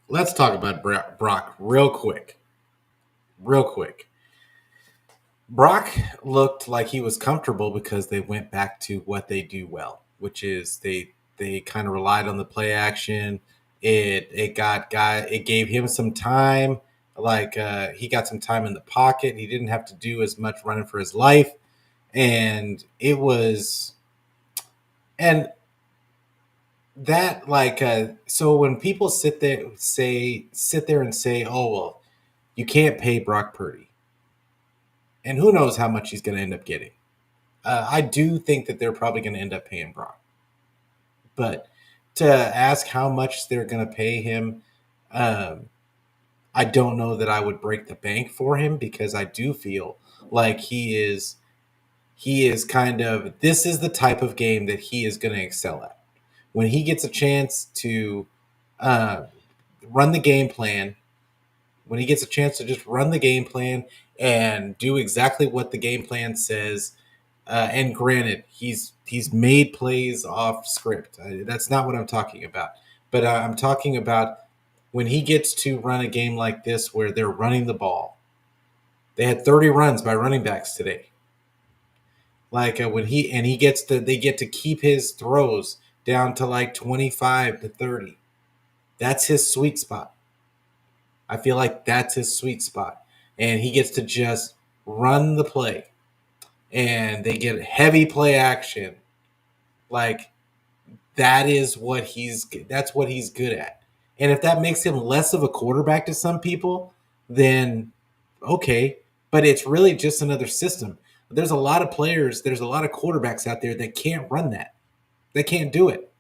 S1: Let's talk about Brock real quick. Brock looked like he was comfortable because they went back to what they do well, which is they kind of relied on the play action. It gave him some time. He got some time in the pocket. He didn't have to do as much running for his life, and so when people sit there and say, "Oh well, you can't pay Brock Purdy," and who knows how much he's going to end up getting. I do think that they're probably going to end up paying Brock. But to ask how much they're going to pay him, I don't know that I would break the bank for him because I do feel like he is this is the type of game that he is going to excel at. When he gets a chance to run the game plan, when he gets a chance to just run the game plan and do exactly what the game plan says, and granted, he's made plays off script. That's not what I'm talking about. But I'm talking about when he gets to run a game like this where they're running the ball. They had 30 runs by running backs today. They get to keep his throws down to 25 to 30. That's his sweet spot. I feel like that's his sweet spot. And he gets to just run the play. And they get heavy play action. That's what he's good at. And if that makes him less of a quarterback to some people, then okay. but it's really just another system. There's a lot of players, there's a lot of quarterbacks out there that can't run that. They can't do it.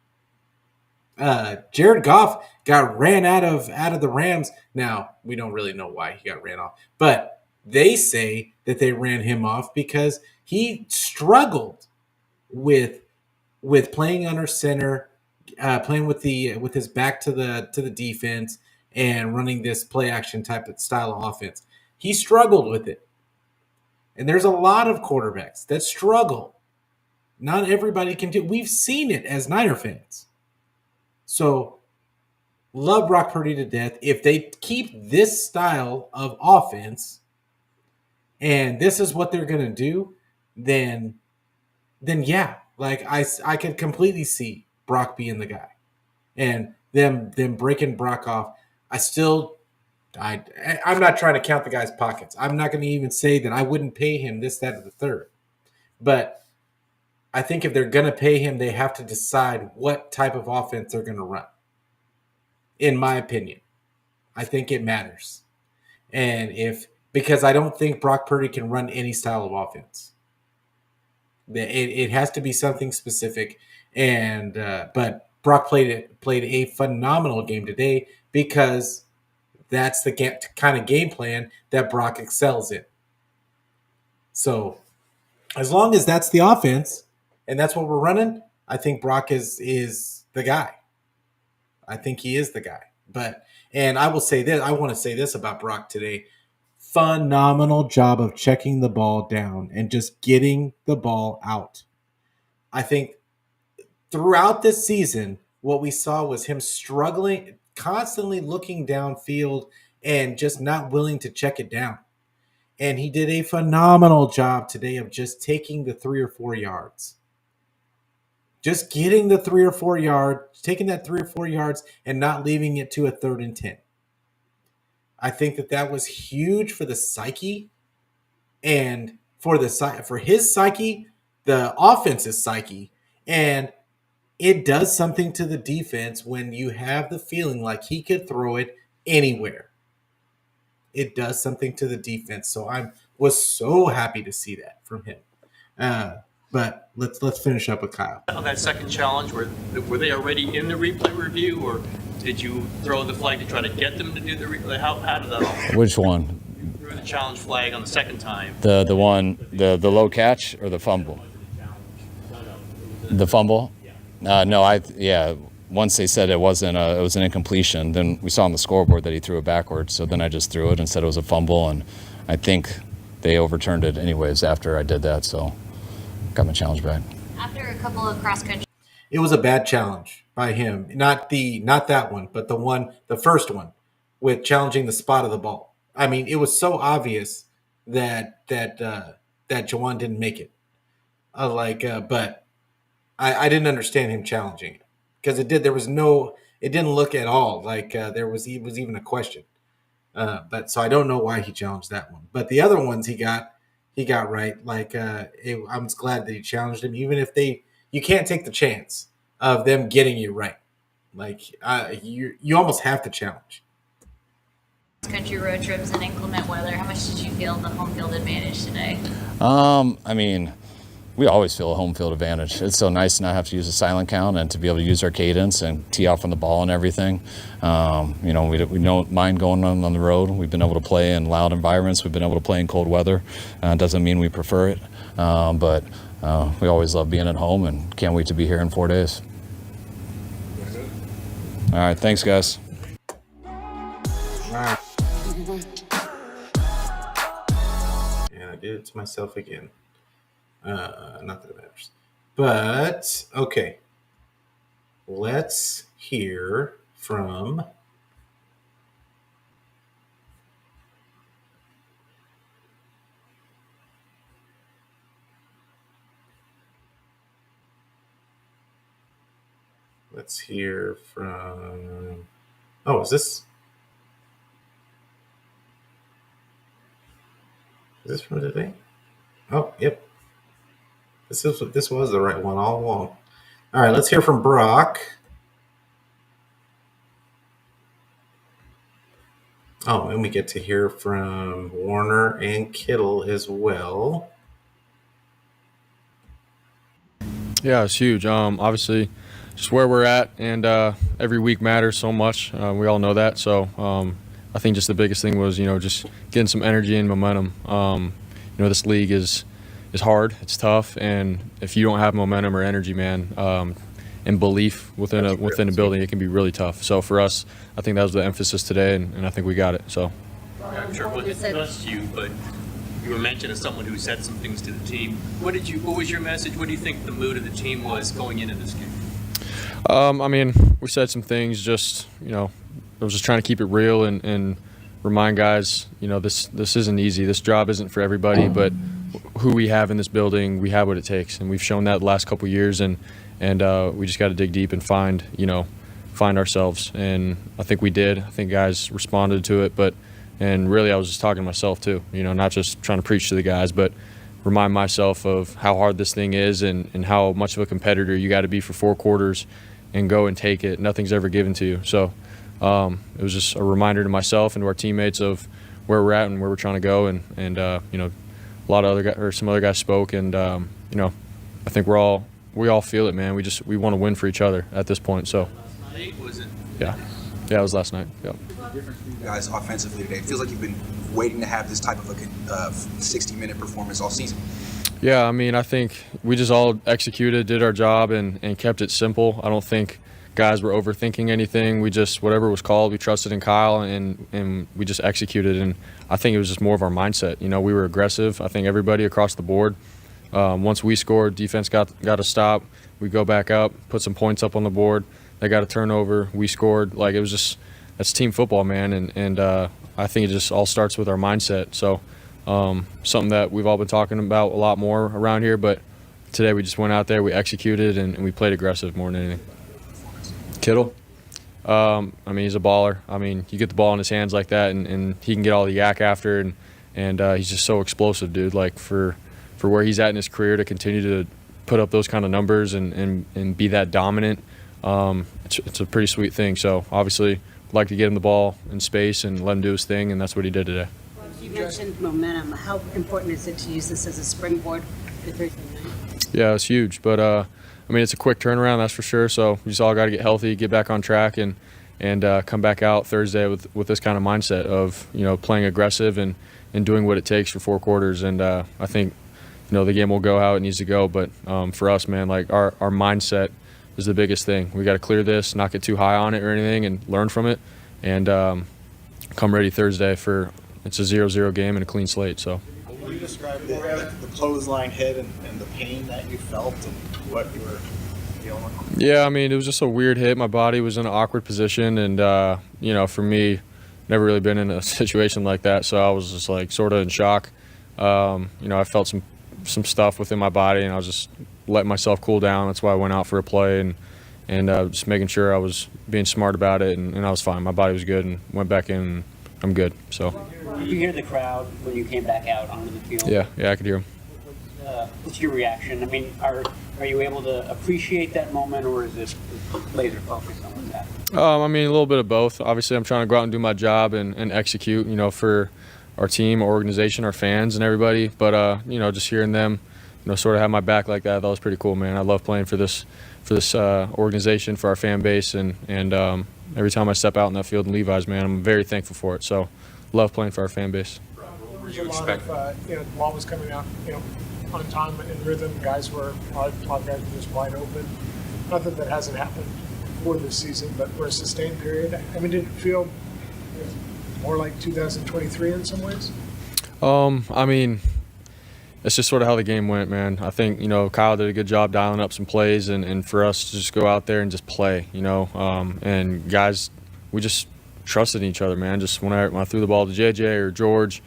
S1: Jared Goff got ran out of the Rams. Now, we don't really know why he got ran off, but they say that they ran him off because he struggled with playing under center, playing with his back to the defense and running this play action type of style of offense. He struggled with it. And there's a lot of quarterbacks that struggle. Not everybody can do. We've seen it as Niner fans. So, love Brock Purdy to death. If they keep this style of offense and this is what they're going to do, then yeah, like I could completely see Brock being the guy. And them breaking Brock off. I'm not trying to count the guy's pockets. I'm not going to even say that I wouldn't pay him this, that, or the third. But I think if they're going to pay him, they have to decide what type of offense they're going to run. In my opinion, I think it matters. And because I don't think Brock Purdy can run any style of offense. It has to be something specific. And but Brock played a phenomenal game today because that's the kind of game plan that Brock excels in. So as long as that's the offense and that's what we're running, I think Brock is the guy. I think he is the guy. And I will say this, I want to say this about Brock today. Phenomenal job of checking the ball down and just getting the ball out. I think throughout this season, what we saw was him struggling, constantly looking downfield and just not willing to check it down. And he did a phenomenal job today of just taking the 3 or 4 yards. Just getting the 3 or 4 yards, taking that 3 or 4 yards and not leaving it to a 3rd and 10. I think that was huge for the psyche and for his psyche, the offense's psyche, and it does something to the defense when you have the feeling like he could throw it anywhere. It does something to the defense. So I was so happy to see that from him. But let's finish up with Kyle.
S9: On that second challenge, were they already in the replay review, or did you throw the flag to try to get them to do the replay? How did that all?
S6: Which one?
S9: You threw the challenge flag on the second time.
S6: The one, the low catch or the fumble? The fumble? No, once they said it was an incompletion, then we saw on the scoreboard that he threw it backwards. So then I just threw it and said it was a fumble, and I think they overturned it anyways after I did that. So got my challenge back.
S13: After a couple of cross country.
S1: It was a bad challenge by him. Not that one, but the first one with challenging the spot of the ball. I mean, it was so obvious that Juwan didn't make it. But I didn't understand him challenging it because it didn't look at all like there was even a question. But so I don't know why he challenged that one. But the other ones he got right. I'm just glad that he challenged him, even if you can't take the chance of them getting you right. You almost have to challenge.
S13: Country road trips and inclement weather. How much did you feel the home field advantage today?
S6: I mean, we always feel a home field advantage. It's so nice to not have to use a silent count and to be able to use our cadence and tee off on the ball and everything. We don't mind going on the road. We've been able to play in loud environments. We've been able to play in cold weather. Doesn't mean we prefer it, but we always love being at home and can't wait to be here in 4 days. All right, thanks, guys.
S1: All right. And I did it to myself again. Not that it matters. But, okay. Let's hear from... Let's hear from... Oh, is this from today? Oh, yep. This was the right one all along. All right, let's hear from Brock. Oh, and we get to hear from Warner and Kittle as well.
S15: Yeah, it's huge. Obviously, just where we're at, and every week matters so much. We all know that. So I think just the biggest thing was, just getting some energy and momentum. This league is hard. It's tough, and if you don't have momentum or energy, man, and belief within a building, it can be really tough. So for us, I think that was the emphasis today, and I think we got it. So.
S9: I'm sure we'll discuss you, but you were mentioned as someone who said some things to the team. What was your message? What do you think the mood of the team was going into this game?
S15: We said some things. Just I was just trying to keep it real and remind guys, this isn't easy. This job isn't for everybody, but who we have in this building, we have what it takes, and we've shown that the last couple of years, and we just got to dig deep and find ourselves, and I think we did. I think guys responded to it, and really I was just talking to myself too, not just trying to preach to the guys, but remind myself of how hard this thing is and how much of a competitor you got to be for 4 quarters and go and take it. Nothing's ever given to you. So it was just a reminder to myself and to our teammates of where we're at and where we're trying to go, and a lot of other guys, or some other guys spoke, and I think we all feel it, man. We want to win for each other at this point. So yeah, it was last night. Yeah.
S10: Difference for you guys offensively today. It feels like you've been waiting to have this type of a 60-minute performance all season.
S15: Yeah, I think we just all executed, did our job, and kept it simple. I don't think guys were overthinking anything. We just, whatever was called, we trusted in Kyle, and we just executed. And I think it was just more of our mindset. We were aggressive. I think everybody across the board. Once we scored, defense got a stop. We go back up, put some points up on the board. They got a turnover. We scored. It was just, that's team football, man. And I think it just all starts with our mindset. So something that we've all been talking about a lot more around here. But today we just went out there, we executed, and we played aggressive more than anything. Kittle, he's a baller. You get the ball in his hands like that, and he can get all the yak after, and he's just so explosive, dude. For where he's at in his career to continue to put up those kind of numbers and be that dominant, it's a pretty sweet thing. So obviously, I'd like to get him the ball in space and let him do his thing, and that's what he did today.
S16: You mentioned momentum. How important is it to use this as a springboard for Thursday night?
S15: Yeah, it's huge, but it's a quick turnaround, that's for sure. So we just all got to get healthy, get back on track, and come back out Thursday with this kind of mindset of playing aggressive and doing what it takes for 4 quarters. And I think the game will go how it needs to go. But for us, man, our mindset is the biggest thing. We got to clear this, not get too high on it or anything, and learn from it, and come ready Thursday for it's a 0-0 game and a clean slate. So.
S8: Can you describe the clothesline hit and the pain that you felt and what you were dealing with?
S15: Yeah, it was just a weird hit. My body was in an awkward position, and for me, never really been in a situation like that, so I was just sort of in shock. I felt some stuff within my body, and I was just letting myself cool down. That's why I went out for a play and just making sure I was being smart about it, and I was fine. My body was good, and went back in, and I'm good. So.
S17: Did you hear the crowd when you came back out onto the field?
S15: Yeah, I could hear them.
S17: What's your reaction? Are you able to appreciate that moment, or is it laser focused on what's happening?
S15: A little bit of both. Obviously, I'm trying to go out and do my job and execute, for our team, our organization, our fans, and everybody. But just hearing them, sort of have my back like that was pretty cool, man. I love playing for this organization, for our fan base, and every time I step out in that field in Levi's, man, I'm very thankful for it. So, love playing for our fan base.
S11: A lot of, the ball was coming out, on time and rhythm. Guys were, a lot of guys were just wide open. Not that hasn't happened for this season, but for a sustained period. Did it feel more like 2023 in some ways?
S15: It's just sort of how the game went, man. I think, Kyle did a good job dialing up some plays, and for us to just go out there and just play, and guys, we just trusted each other, man. Just when I threw the ball to JJ or George,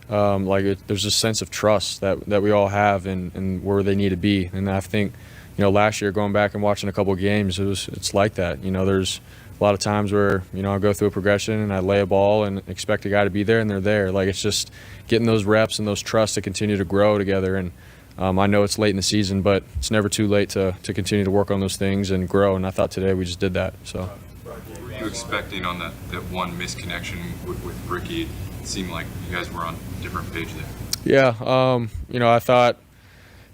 S15: there's a sense of trust that we all have and where they need to be. And I think, last year going back and watching a couple of games, it's like that. There's a lot of times where, I go through a progression and I lay a ball and expect a guy to be there, and they're there. It's just getting those reps and those trusts to continue to grow together. And I know it's late in the season, but it's never too late to continue to work on those things and grow. And I thought today we just did that. So.
S10: Were you
S18: expecting on that one misconnection with Ricky? It seemed like you guys were on a different page there.
S15: Yeah, I thought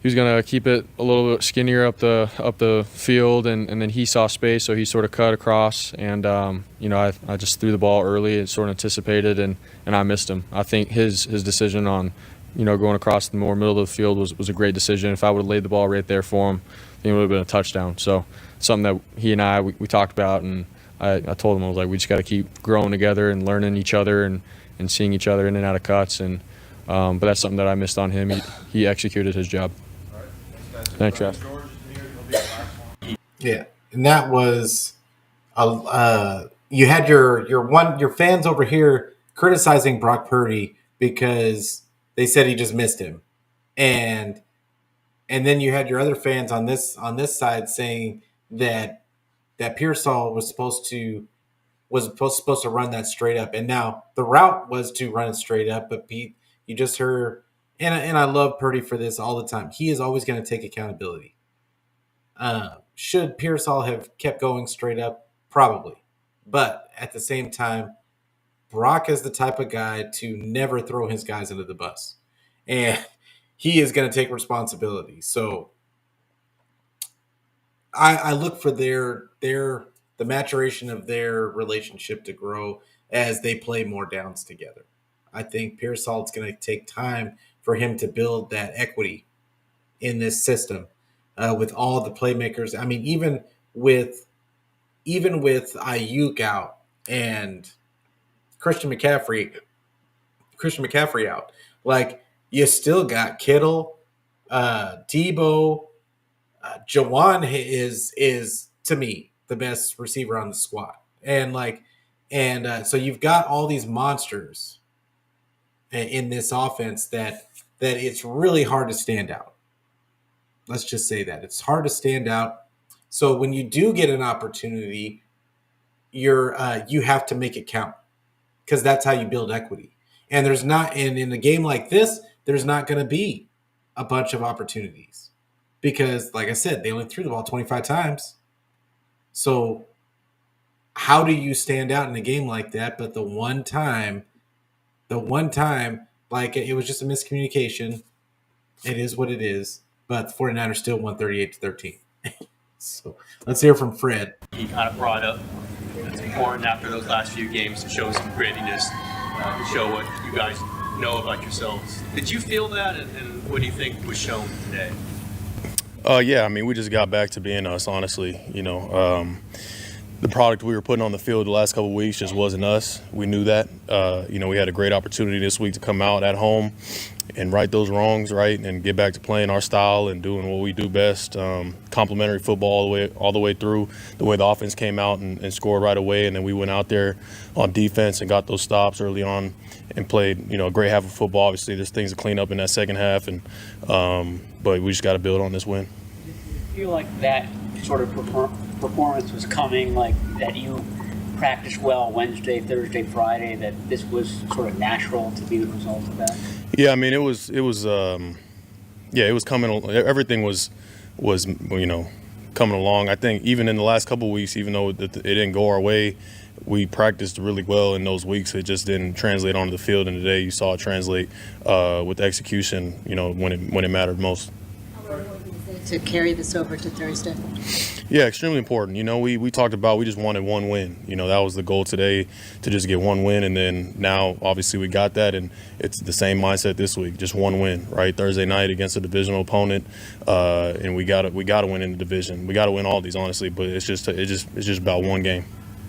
S15: he was going to keep it a little bit skinnier up the field, and then he saw space, so he sort of cut across. And, I just threw the ball early and sort of anticipated, and I missed him. I think his decision on, going across the more middle of the field was a great decision. If I would have laid the ball right there for him, I think it would have been a touchdown. So something that he and I, we talked about, and I told him, I was like, we just got to keep growing together and learning each other and seeing each other in and out of cuts. And but that's something that I missed on him. He executed his job. Thanks, Jeff.
S1: Yeah, and that was you had your fans over here criticizing Brock Purdy because they said he just missed him, and then you had your other fans on this side saying that Pearsall was supposed to run that straight up, and now the route was to run it straight up, but Pete, you just heard. And I love Purdy for this all the time. He is always going to take accountability. Should Pearsall have kept going straight up? Probably. But at the same time, Brock is the type of guy to never throw his guys under the bus. And he is going to take responsibility. So I look for the maturation of their relationship to grow as they play more downs together. I think Pearsall, it's going to take time for him to build that equity in this system with all the playmakers. I mean, even with Ayuk out and Christian McCaffrey out, like you still got Kittle, Debo, Jawan is to me the best receiver on the squad, and so you've got all these monsters in this offense that it's really hard to stand out. Let's just say that it's hard to stand out. So when you do get an opportunity, you have to make it count, because that's how you build equity. And there's not, and in a game like this, there's not going to be a bunch of opportunities because, like I said, they only threw the ball 25 times. So how do you stand out in a game like that? But the one time, like it was just a miscommunication. It is what it is. But the 49ers still won 38-13. So let's hear from Fred.
S9: He kind of brought up it's important after those last few games to show some grittiness, to show what you guys know about yourselves. Did you feel that, and what do you think was shown today?
S19: Yeah, I mean, we just got back to being us, honestly. The product we were putting on the field the last couple of weeks just wasn't us. We knew that. We had a great opportunity this week to come out at home and right those wrongs, right, and get back to playing our style and doing what we do best. Complementary football all the way through. The way the offense came out and scored right away, and then we went out there on defense and got those stops early on and played, a great half of football. Obviously, there's things to clean up in that second half, and but we just got to build on this win.
S17: Do you feel like that sort of performance was coming, like that you practiced well Wednesday, Thursday, Friday, that this was sort of natural to be the result of that?
S19: Yeah, I mean, it was coming. Everything was coming along. I think even in the last couple of weeks, even though it didn't go our way, we practiced really well in those weeks. It just didn't translate onto the field, and today you saw it translate with execution. When it mattered most.
S16: To carry this over to Thursday?
S19: Yeah, extremely important. We talked about we just wanted one win. That was the goal today, to just get one win, and then now obviously we got that, and it's the same mindset this week, just one win, right? Thursday night against a divisional opponent, and we got to win in the division. We got to win all these, honestly, but it's just about one game.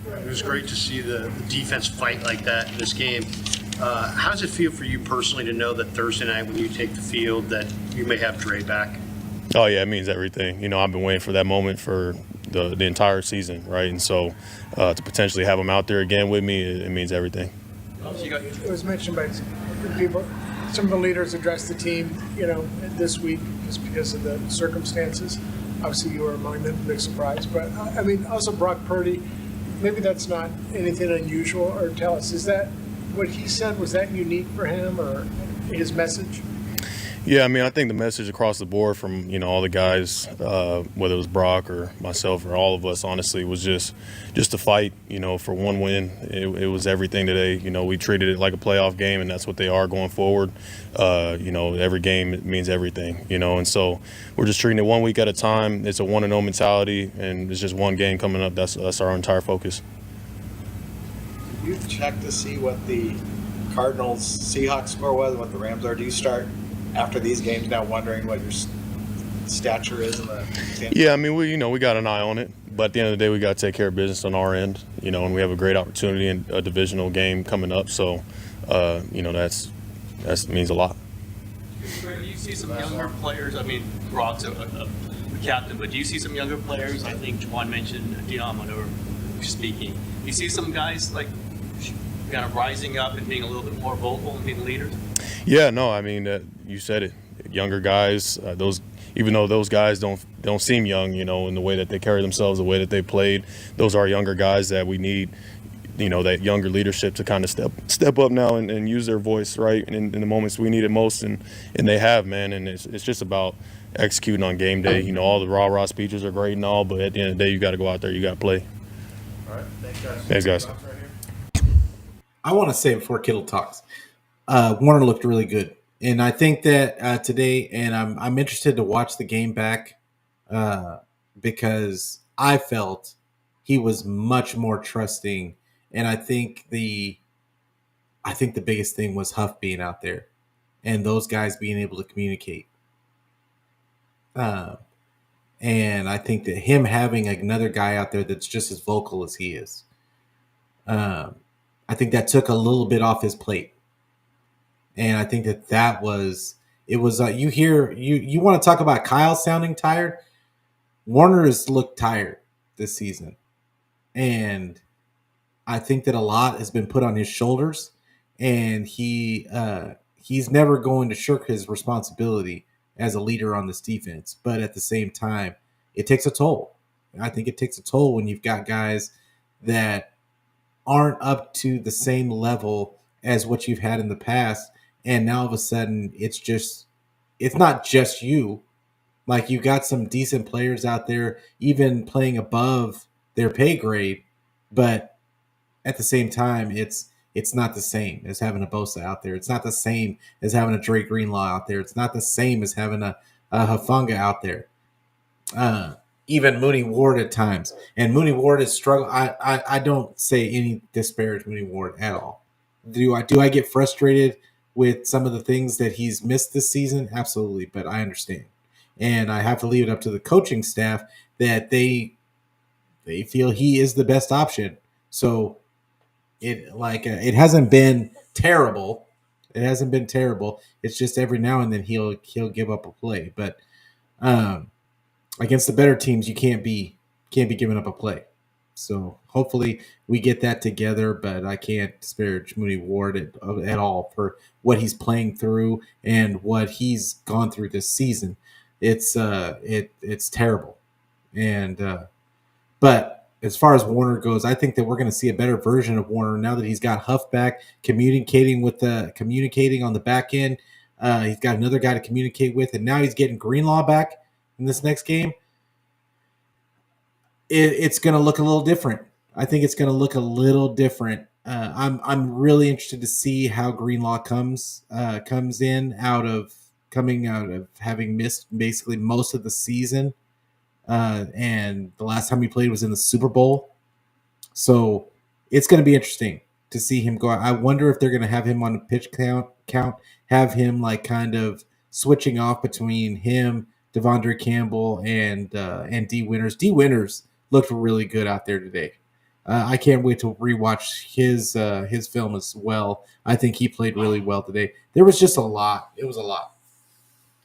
S5: It was great to see the defense fight like that in this game. How does it feel for you personally to know that Thursday night when you take the field that you may have Dre back?
S19: Oh, yeah, it means everything. I've been waiting for that moment for the entire season, right? And so to potentially have him out there again with me, it means everything.
S11: It was mentioned by people, some of the leaders addressed the team, this week just because of the circumstances. Obviously, you were among them, big surprise. But, also Brock Purdy, maybe that's not anything unusual. Or tell us, is that what he said, was that unique for him or his message?
S19: Yeah, I mean, I think the message across the board from, all the guys, whether it was Brock or myself or all of us, honestly, was just to fight, for one win. It was everything today. We treated it like a playoff game, and that's what they are going forward. Every game means everything, and so we're just treating it 1 week at a time. It's a 1-0 mentality, and it's just one game coming up. That's our entire focus.
S8: You check to see what the Cardinals Seahawks score was, what the Rams are. Do you start after these games now wondering what your stature is in the team?
S19: Yeah, I mean, we got an eye on it, but at the end of the day, we got to take care of business on our end, and we have a great opportunity in a divisional game coming up. So, that means a lot.
S9: Do you see some younger players? I mean, Brock's a captain, but do you see some younger players? I think Juwan mentioned Diamond speaking. Do you see some guys like kind of rising up and being a little bit more vocal and being leaders?
S19: Yeah, no, I mean, you said it. Younger guys, even though those guys don't seem young, in the way that they carry themselves, the way that they played, those are younger guys that we need, that younger leadership to kind of step up now and use their voice, right, in the moments we need it most, and they have, man, and it's just about executing on game day. All the rah-rah speeches are great and all, but at the end of the day, you got to go out there, you got to play.
S8: All right, thanks, guys.
S19: Thanks, guys.
S1: I want to say before Kittle talks, Warner looked really good, and I think that today, and I'm interested to watch the game back because I felt he was much more trusting, and I think the biggest thing was Huff being out there, and those guys being able to communicate. And I think that him having another guy out there that's just as vocal as he is, I think that took a little bit off his plate. And I think that was you want to talk about Kyle sounding tired. Warner has looked tired this season. And I think that a lot has been put on his shoulders, and he's never going to shirk his responsibility as a leader on this defense. But at the same time, it takes a toll. I think it takes a toll when you've got guys that aren't up to the same level as what you've had in the past. And now all of a sudden it's not just you. Like, you got some decent players out there, even playing above their pay grade, but at the same time, it's not the same as having a Bosa out there. It's not the same as having a Dre Greenlaw out there. It's not the same as having a Hufanga out there. Even Mooney Ward at times. And Mooney Ward has struggled. I don't say any disparage Mooney Ward at all. Do I get frustrated with some of the things that he's missed this season? Absolutely, but I understand. And I have to leave it up to the coaching staff that they feel he is the best option. So it hasn't been terrible. It hasn't been terrible. It's just every now and then he'll give up a play. But against the better teams, you can't be giving up a play. So hopefully we get that together. But I can't disparage Mooney Ward at all for what he's playing through and what he's gone through this season. It's terrible. And but as far as Warner goes, I think that we're going to see a better version of Warner now that he's got Huff back, communicating on the back end. He's got another guy to communicate with, and now he's getting Greenlaw back in this next game. It's going to look a little different. I think it's going to look a little different. I'm really interested to see how Greenlaw comes coming out of having missed basically most of the season. And the last time he played was in the Super Bowl. So it's going to be interesting to see him go out. I wonder if they're going to have him on a pitch count, have him like kind of switching off between him, Devondre Campbell, and D. Winters. D. Winters looked really good out there today. I can't wait to rewatch his film as well. I think he played really well today. There was just a lot. It was a lot.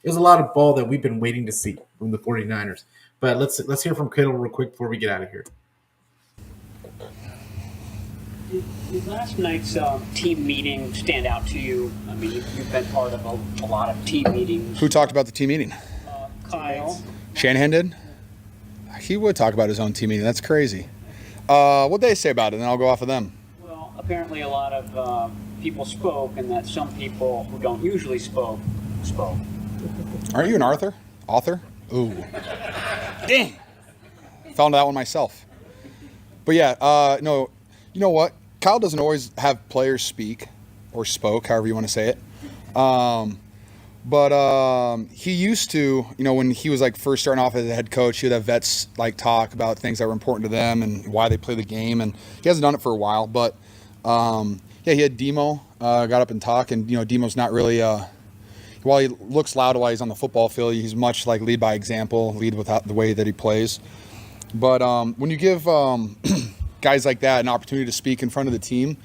S1: It was a lot of ball that we've been waiting to see from the 49ers. But let's hear from Kittle real quick before we get out of here.
S17: Did last night's team meeting stand out to you? I mean, you've been part of a lot of team meetings.
S4: Who talked about the team meeting?
S17: Kyle.
S4: Shanahan did? He would talk about his own team meeting. That's crazy. What'd they say about it? And I'll go off of them.
S17: Well, apparently a lot of people spoke, and that some people who don't usually spoke.
S4: Aren't you an author? Ooh. Dang. Found that one myself. But yeah, no, you know what? Kyle doesn't always have players speak or spoke, however you want to say it. But he used to, when he was like first starting off as a head coach, he would have vets like talk about things that were important to them and why they play the game. And he hasn't done it for a while, but yeah, he had Demo got up and talk, and Demo's not really while he looks loud while he's on the football field, he's much like lead by example, lead without the way that he plays. But when you give guys like that an opportunity to speak in front of the team,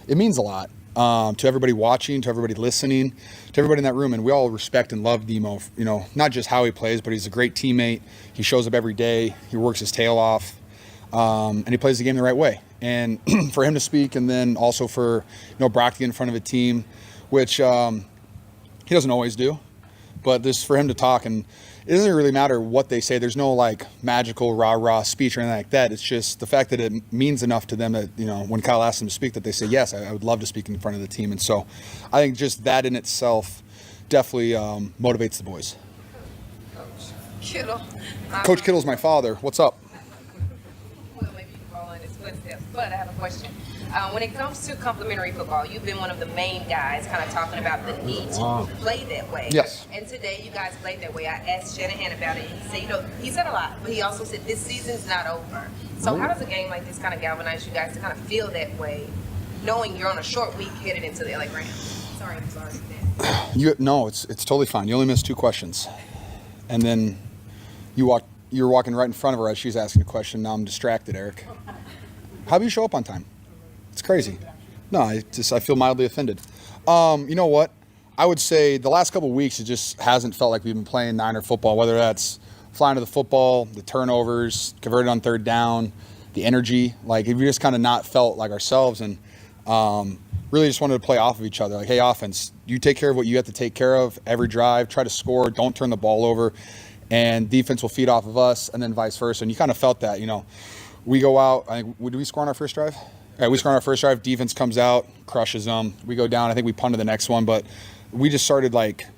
S4: it means a lot to everybody watching, to everybody listening, to everybody in that room. And we all respect and love Demo, not just how he plays, but he's a great teammate. He shows up every day. He works his tail off, and he plays the game the right way. And for him to speak, and then also for Brock to get in front of a team, which he doesn't always do, but this for him to talk, and it doesn't really matter what they say. There's no like magical rah-rah speech or anything like that. It's just the fact that it means enough to them that, when Kyle asks them to speak, that they say, yes, I would love to speak in front of the team. And so I think just that in itself definitely motivates the boys.
S7: Kittle.
S4: Coach Kittle's my father. What's up?
S7: Well, maybe you can follow in his footsteps, but I have a question. When it comes to complimentary football, you've been one of the main guys kind of talking about the need to play that way.
S4: Yes.
S7: And today you guys played that way. I asked Shanahan about it. He said, he said a lot, but he also said this season's not over. So how does a game like this kind of galvanize you guys to kind of feel that way, knowing you're on a short week headed into the LA Rams? Sorry.
S4: No, it's totally fine. You only missed 2 questions. And then you're walking right in front of her as she's asking a question. Now I'm distracted, Eric. How do you show up on time? It's crazy. No, I feel mildly offended. You know what? I would say the last couple of weeks, it just hasn't felt like we've been playing Niner football, whether that's flying to the football, the turnovers, converted on third down, the energy. Like, we just kind of not felt like ourselves, and really just wanted to play off of each other. Like, hey, offense, you take care of what you have to take care of every drive, try to score, don't turn the ball over, and defense will feed off of us, and then vice versa. And you kind of felt that, we go out. Did we score on our first drive? All right, we score on our first drive. Defense comes out, crushes them. We go down. I think we punted the next one, but we just started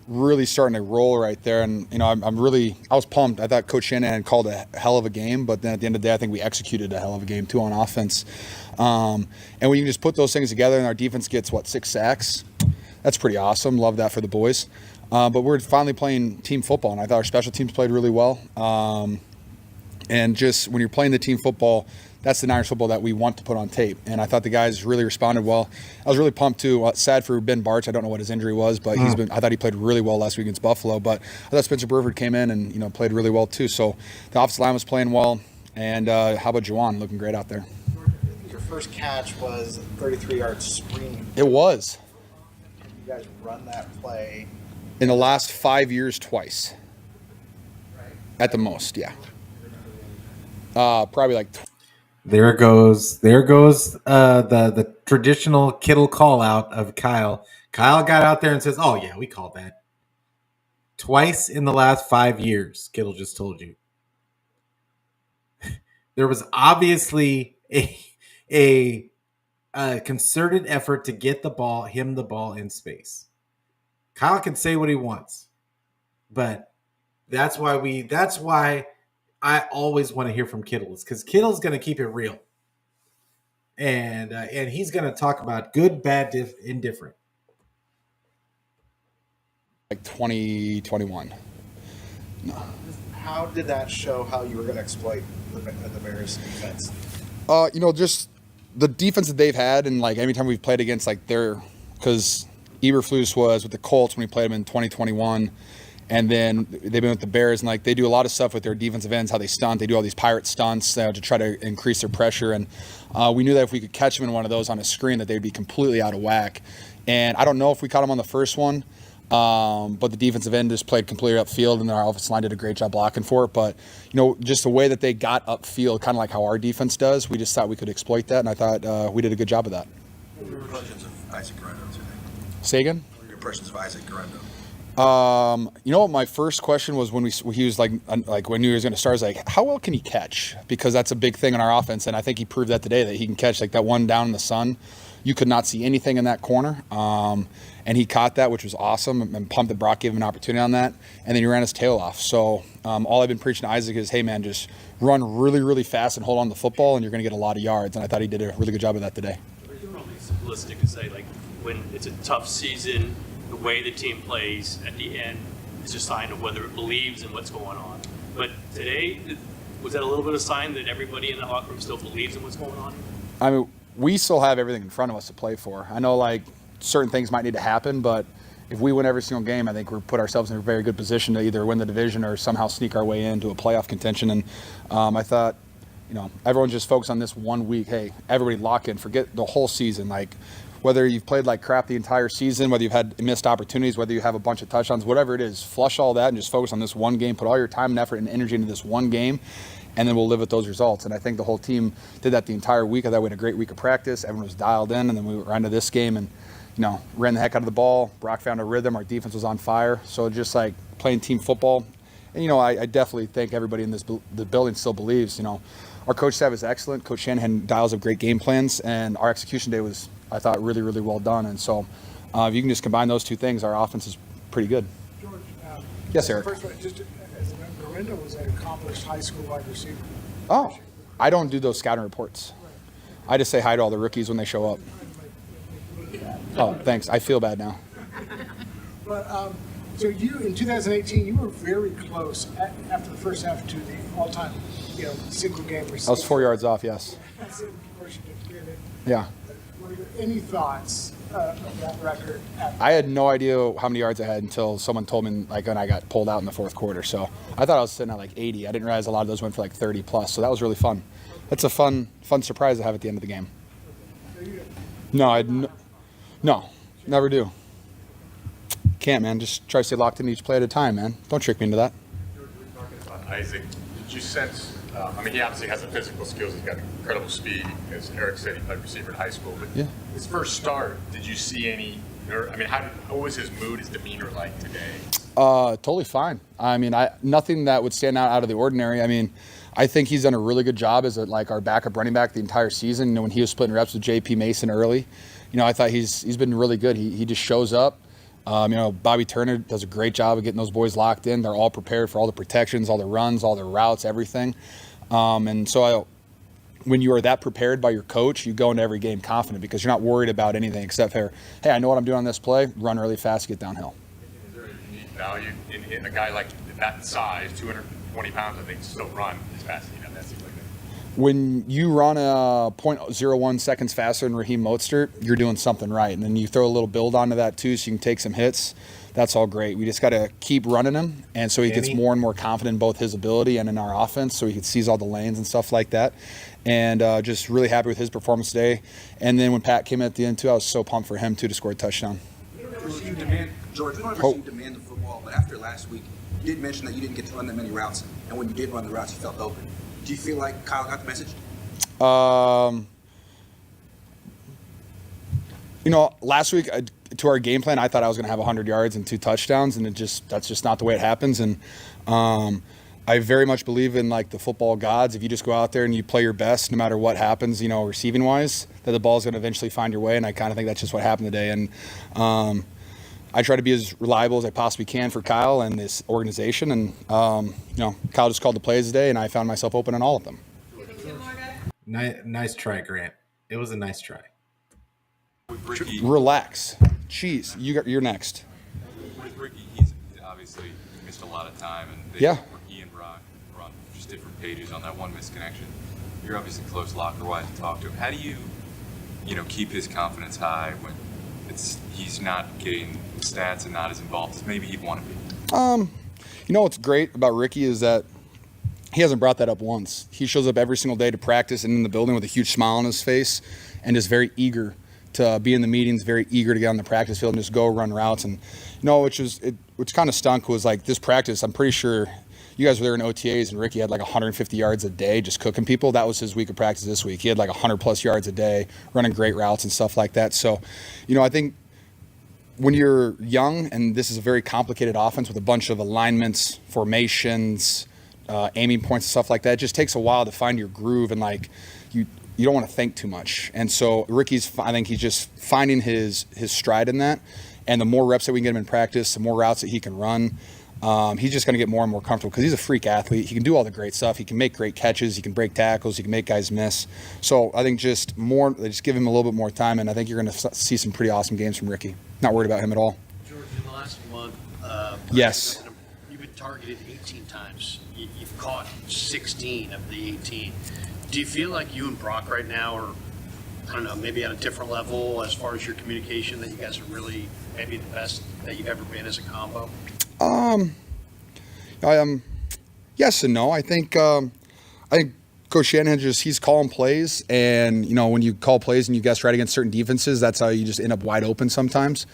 S4: really starting to roll right there. And I was pumped. I thought Coach Shanahan called a hell of a game, but then at the end of the day, I think we executed a hell of a game too on offense. And when you just put those things together, and our defense gets 6 sacks, that's pretty awesome. Love that for the boys. But we're finally playing team football, and I thought our special teams played really well. And just when you're playing the team football, that's the Niners football that we want to put on tape. And I thought the guys really responded well. I was really pumped too. Sad for Ben Barch. I don't know what his injury was, but I thought he played really well last week against Buffalo. But I thought Spencer Burford came in and played really well too. So the offensive line was playing well. And how about Juwan looking great out there?
S8: I think your first catch was a 33-yard screen.
S4: It was.
S8: You guys run that play
S4: in the last 5 years twice. At the most, yeah. Probably
S1: There goes the traditional Kittle call out of Kyle. Kyle got out there and says, "Oh yeah, we called that twice in the last 5 years." Kittle just told you. There was obviously a concerted effort to get the ball in space. Kyle can say what he wants, but that's why I always want to hear from Kittle, because Kittle's going to keep it real, and he's going to talk about good, bad, indifferent.
S4: 2021. No.
S8: How did that show how you were going to exploit the Bears defense?
S4: Just the defense that they've had, and every time we've played against because Eberflus was with the Colts when we played them in 2021. And then they've been with the Bears, and they do a lot of stuff with their defensive ends, how they stunt. They do all these pirate stunts to try to increase their pressure. And we knew that if we could catch them in one of those on a screen, that they'd be completely out of whack. And I don't know if we caught them on the first one, but the defensive end just played completely upfield, and our offensive line did a great job blocking for it. But just the way that they got upfield, kind of like how our defense does, we just thought we could exploit that, and I thought we did a good job of that.
S10: What were your impressions of Isaac Guerrero today?
S4: Say again?
S10: What were your impressions of Isaac Guerrero?
S4: What my first question was when he was when he was going to start, I was like, how well can he catch? Because that's a big thing in our offense, and I think he proved that today, that he can catch that one down in the sun. you could not see anything in that corner. And he caught that, which was awesome, and pumped that Brock gave him an opportunity on that. And then he ran his tail off. So all I've been preaching to Isaac is, hey, man, just run really, really fast and hold on to the football, and you're going to get a lot of yards. And I thought he did a really good job of that today.
S9: It's probably simplistic to say, like, when it's a tough season, the way the team plays at the end is a sign of whether it believes in what's going on. But today, was that a little bit of a sign that everybody in the locker room still believes in what's going on?
S4: I mean, we still have everything in front of us to play for. I know, like, certain things might need to happen, but if we win every single game, I think we put ourselves in a very good position to either win the division or somehow sneak our way into a playoff contention. And I thought, everyone just focus on this 1 week. Hey, everybody lock in, forget the whole season. Like, whether you've played like crap the entire season, whether you've had missed opportunities, whether you have a bunch of touchdowns, whatever it is, flush all that and just focus on this one game. Put all your time and effort and energy into this one game, and then we'll live with those results. And I think the whole team did that the entire week. I thought we had a great week of practice. Everyone was dialed in, and then we ran to this game and, ran the heck out of the ball. Brock found a rhythm. Our defense was on fire. So just like playing team football. And, I definitely think everybody in the building still believes, our coach staff is excellent. Coach Shanahan dials up great game plans, and our execution day was, I thought, really, really well done. And so if you can just combine those two things, our offense is pretty good.
S11: George,
S4: yes, Eric.
S11: First of all, just as a member, Dorinda was an accomplished high school wide receiver.
S4: Oh, I don't do those scouting reports. I just say hi to all the rookies when they show up. Oh, thanks. I feel bad now.
S11: But so you, in 2018, you were very close after the first half to the all-time, single game receiver.
S4: I was 4 yards off, yes.
S11: Of course, you didn't get it.
S4: Yeah.
S11: Were there any thoughts of that record?
S4: I had no idea how many yards I had until someone told me, like, when I got pulled out in the fourth quarter. So I thought I was sitting at like 80. I didn't realize a lot of those went for like 30 plus. So that was really fun. That's a fun surprise to have at the end of the game. No, never do. Can't, man. Just try to stay locked in each play at a time, man. Don't trick me into that.
S14: Isaac, did you sense, he obviously has the physical skills, he's got incredible speed, as Eric said, he played receiver in high school, but his first start, did you see any, how was his mood, his demeanor like today?
S4: Totally fine. Nothing that would stand out of the ordinary. I think he's done a really good job as our backup running back the entire season. When he was splitting reps with J.P. Mason early, I thought he's been really good. He just shows up. Bobby Turner does a great job of getting those boys locked in. They're all prepared for all the protections, all the runs, all the routes, everything. And so when you are that prepared by your coach, you go into every game confident because you're not worried about anything except for, hey, I know what I'm doing on this play, run really fast, get downhill.
S14: Is there a unique value in a guy like that size, 220 pounds, I think, still run as fast as he does? That seems like that.
S4: When you run a 0.01 seconds faster than Raheem Mostert, you're doing something right. And then you throw a little build onto that too so you can take some hits. That's all great. We just got to keep running him. And so he gets more and more confident in both his ability and in our offense so he can seize all the lanes and stuff like that. And just really happy with his performance today. And then when Pat came in at the end too, I was so pumped for him too to score a touchdown.
S10: George, we don't ever see you demand the football, but after last week, you did mention that you didn't get to run that many routes. And when you did run the routes, you felt open. Do you feel like Kyle got the message?
S4: Last week to our game plan, I thought I was going to have 100 yards and 2 touchdowns, and that's just not the way it happens. And I very much believe in the football gods. If you just go out there and you play your best, no matter what happens, receiving wise, that the ball's going to eventually find your way. And I kind of think that's just what happened today. And I try to be as reliable as I possibly can for Kyle and this organization. And, Kyle just called the plays today, and I found myself open on all of them.
S1: Nice try, Grant. It was a nice try.
S4: Relax. Jeez, you're next.
S18: With Ricky, he's obviously missed a lot of time, and he and Brock were on just different pages on that one misconnection. You're obviously close locker-wise to talk to him. How do you keep his confidence high when he's not getting stats and not as involved as maybe he'd want to be?
S4: What's great about Ricky is that he hasn't brought that up once. He shows up every single day to practice and in the building with a huge smile on his face and is very eager to be in the meetings, very eager to get on the practice field and just go run routes. And, which kind of stunk was this practice, I'm pretty sure you guys were there in OTAs and Ricky had 150 yards a day just cooking people. That was his week of practice this week. He had 100 plus yards a day running great routes and stuff like that. So, I think when you're young and this is a very complicated offense with a bunch of alignments, formations, aiming points and stuff like that, it just takes a while to find your groove and you don't want to think too much. And so I think he's just finding his stride in that. And the more reps that we can get him in practice, the more routes that he can run, he's just going to get more and more comfortable because he's a freak athlete. He can do all the great stuff. He can make great catches. He can break tackles. He can make guys miss. So I think just give him a little bit more time, and I think you're going to see some pretty awesome games from Ricky. Not worried about him at all.
S5: George, in the last month,
S4: Yes.
S5: you've been targeted 18 times. You've caught 16 of the 18. Do you feel like you and Brock right now are, I don't know, maybe at a different level as far as your communication, that you guys are really maybe the best that you've ever been as a combo?
S4: Yes and no. I think Coach Shanahan he's calling plays, and when you call plays and you guess right against certain defenses, that's how you just end up wide open sometimes.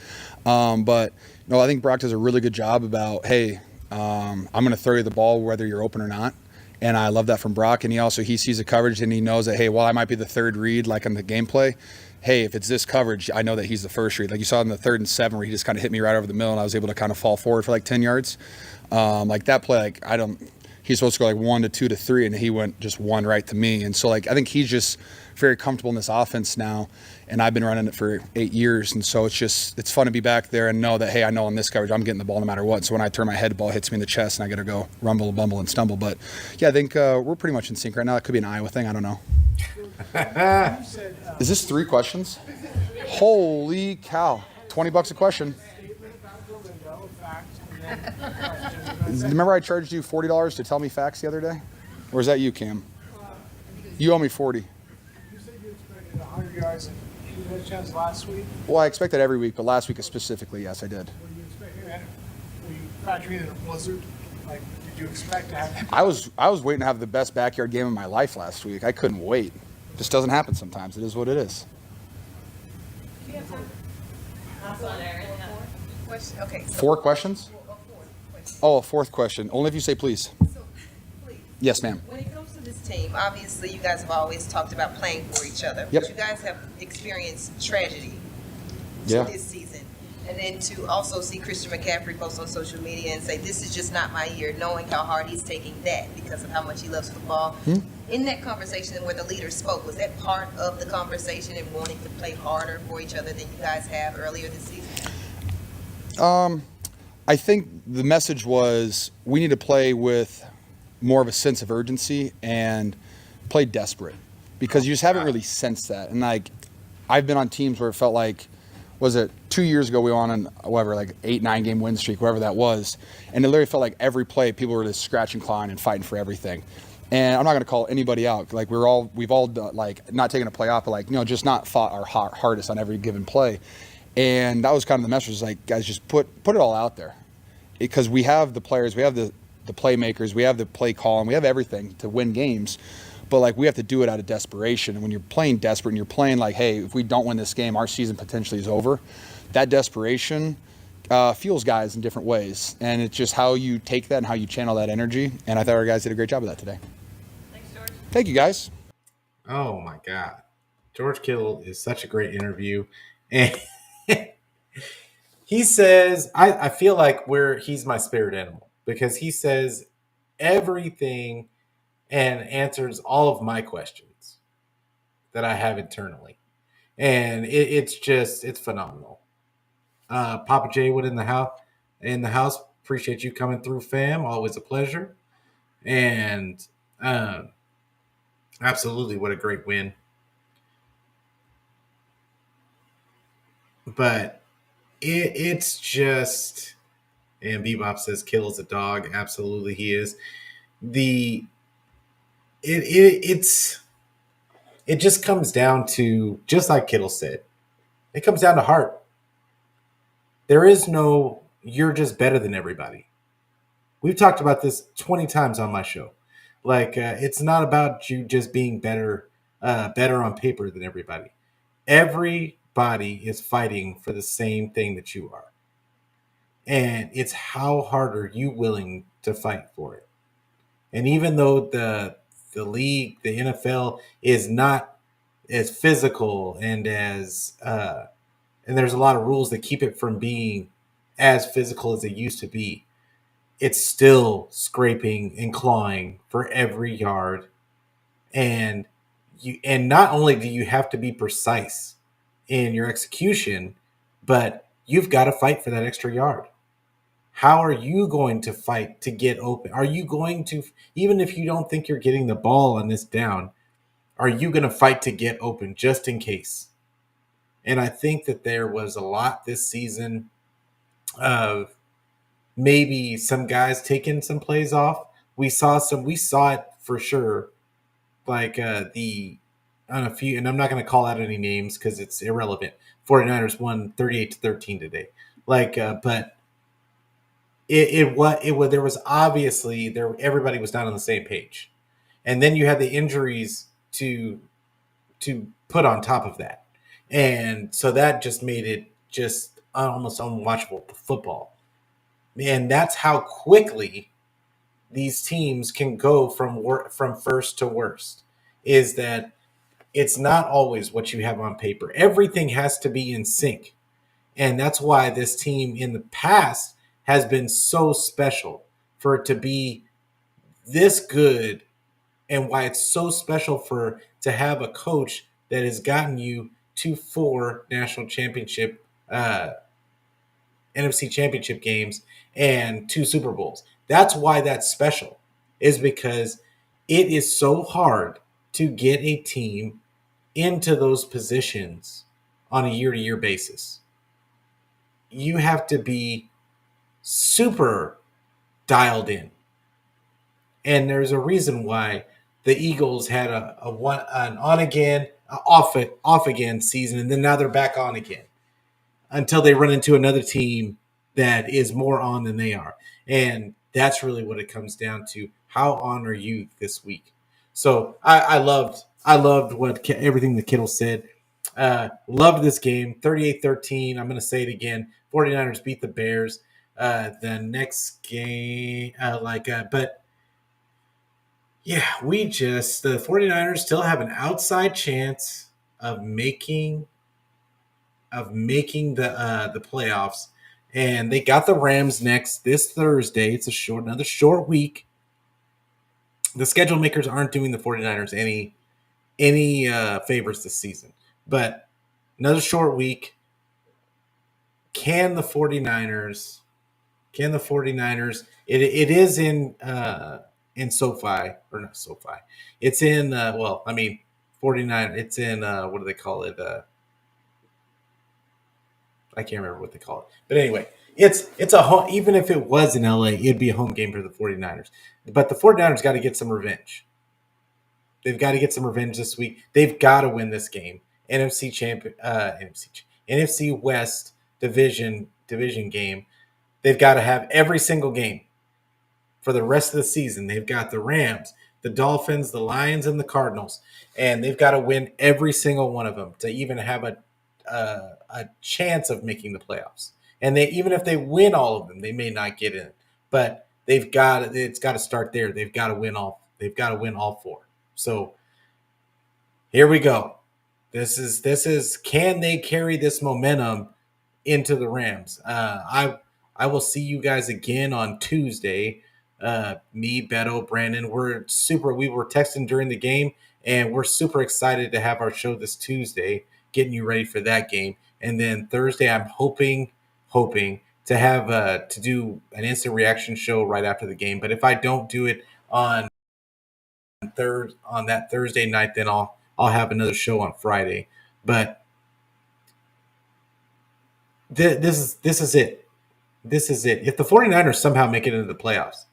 S4: But I think Brock does a really good job about, hey, I'm going to throw you the ball whether you're open or not. And I love that from Brock. And he sees the coverage and he knows that, hey, while I might be the third read, like on the gameplay, hey, if it's this coverage, I know that he's the first read. Like you saw in the 3rd and 7 where he just kind of hit me right over the middle and I was able to kind of fall forward for like 10 yards. Like that play, he's supposed to go like 1 to 2 to 3 and he went just 1 right to me. And so I think he's just very comfortable in this offense now. And I've been running it for 8 years. And so it's fun to be back there and know that, hey, I know in this coverage, I'm getting the ball no matter what. So when I turn my head, the ball hits me in the chest and I got to go rumble, bumble, and stumble. But yeah, I think we're pretty much in sync right now. It could be an Iowa thing. I don't know. Is this 3 questions? Holy cow. $20 a question. Remember I charged you $40 to tell me facts the other day? Or is that you, Cam? You owe me $40.
S11: You said you expected 100 yards and 2 touchdowns last week.
S4: Well, I expect that every week, but last week specifically, yes, I did.
S11: Were you expecting that? Were you factoring in a blizzard? Like, did you expect to have?
S4: I was waiting to have the best backyard game of my life last week. I couldn't wait. Just doesn't happen sometimes. It is what it is.
S7: Okay.
S4: 4 questions? Oh, a 4th question. Only if you say please. Yes, ma'am.
S7: When it comes to this team, obviously you guys have always talked about playing for each other.
S4: Yep.
S7: But you guys have experienced tragedy
S4: Yeah.
S7: this season. And then to also see Christian McCaffrey post on social media and say, this is just not my year, knowing how hard he's taking that because of how much he loves football. In that conversation where the leader spoke, was that part of the conversation and wanting to play harder for each other than you guys have earlier this season?
S4: I think the message was we need to play with more of a sense of urgency and play desperate because you just haven't really sensed that. And I've been on teams where it felt like, was it 2 years ago we were on whatever, like 8-9 game win streak, whatever that was. And it literally felt like every play people were just scratching, clawing, and fighting for everything. And I'm not going to call anybody out. Like we've all like not taken a play off, but just not fought our hardest on every given play. And that was kind of the message, like, guys, just put it all out there. Because we have the players, we have the playmakers, we have the play call, and we have everything to win games. But, we have to do it out of desperation. And when you're playing desperate and you're playing like, hey, if we don't win this game, our season potentially is over, that desperation fuels guys in different ways. And it's just how you take that and how you channel that energy. And I thought our guys did a great job of that today.
S13: Thanks, George.
S4: Thank you, guys.
S1: Oh, my God. George Kittle is such a great interview. And he says, I feel like he's my spirit animal because he says everything and answers all of my questions that I have internally. And it's phenomenal. Papa Jaywood in the house. Appreciate you coming through, fam. Always a pleasure. And absolutely, what a great win. But it's just, and Bebop says Kittle's a dog. Absolutely, he is. It just comes down to, just like Kittle said, it comes down to heart. There is no, you're just better than everybody. We've talked about this 20 times on my show. It's not about you just being better on paper than everybody. Everybody is fighting for the same thing that you are. And it's how hard are you willing to fight for it? And even though the league, the NFL, is not as physical and as and there's a lot of rules that keep it from being as physical as it used to be, it's still scraping and clawing for every yard. And and not only do you have to be precise in your execution, but you've got to fight for that extra yard. How are you going to fight to get open? Are you going to, even if you don't think you're getting the ball on this down, are you going to fight to get open just in case? And I think that there was a lot this season of maybe some guys taking some plays off. We saw it for sure. Like on a few, and I'm not going to call out any names because it's irrelevant. 49ers won 38-13 today. But there was obviously everybody was not on the same page. And then you had the injuries to put on top of that. And so that just made it just almost unwatchable football. And that's how quickly these teams can go from first to worst, is that it's not always what you have on paper. Everything has to be in sync. And that's why this team in the past has been so special, for it to be this good, and why it's so special to have a coach that has gotten you to 4 national championship NFC championship games and 2 Super Bowls. That's why that's special, is because it is so hard to get a team into those positions on a year-to-year basis. You have to be super dialed in. And there's a reason why the Eagles had an on again, off again season, and then now they're back on again until they run into another team that is more on than they are. And that's really what it comes down to. How on are you this week? So I loved everything that Kittle said. Loved this game, 38-13. I'm going to say it again. 49ers beat the Bears. The next game, but yeah, the 49ers still have an outside chance of making the playoffs, and they got the Rams next this Thursday. It's another short week. The schedule makers aren't doing the 49ers any favors this season, but another short week. Can the 49ers? It is in SoFi, or not SoFi. It's in 49. It's in what do they call it? I can't remember what they call it. But anyway, it's a home, even if it was in LA, it'd be a home game for the 49ers. But the 49ers got to get some revenge. They've got to get some revenge this week. They've got to win this game. NFC West division game. They've got to have every single game for the rest of the season. They've got the Rams, the Dolphins, the Lions, and the Cardinals, and they've got to win every single one of them to even have a chance of making the playoffs. And even if they win all of them, they may not get in. But it's got to start there. They've got to win all 4. So here we go. This is can they carry this momentum into the Rams? I will see you guys again on Tuesday. Me, Beto, Brandon, we were texting during the game, and we're super excited to have our show this Tuesday, getting you ready for that game. And then Thursday, I'm hoping to have to do an instant reaction show right after the game. But if I don't do it on that Thursday night, then I'll have another show on Friday. But this is it. This is it. If the 49ers somehow make it into the playoffs,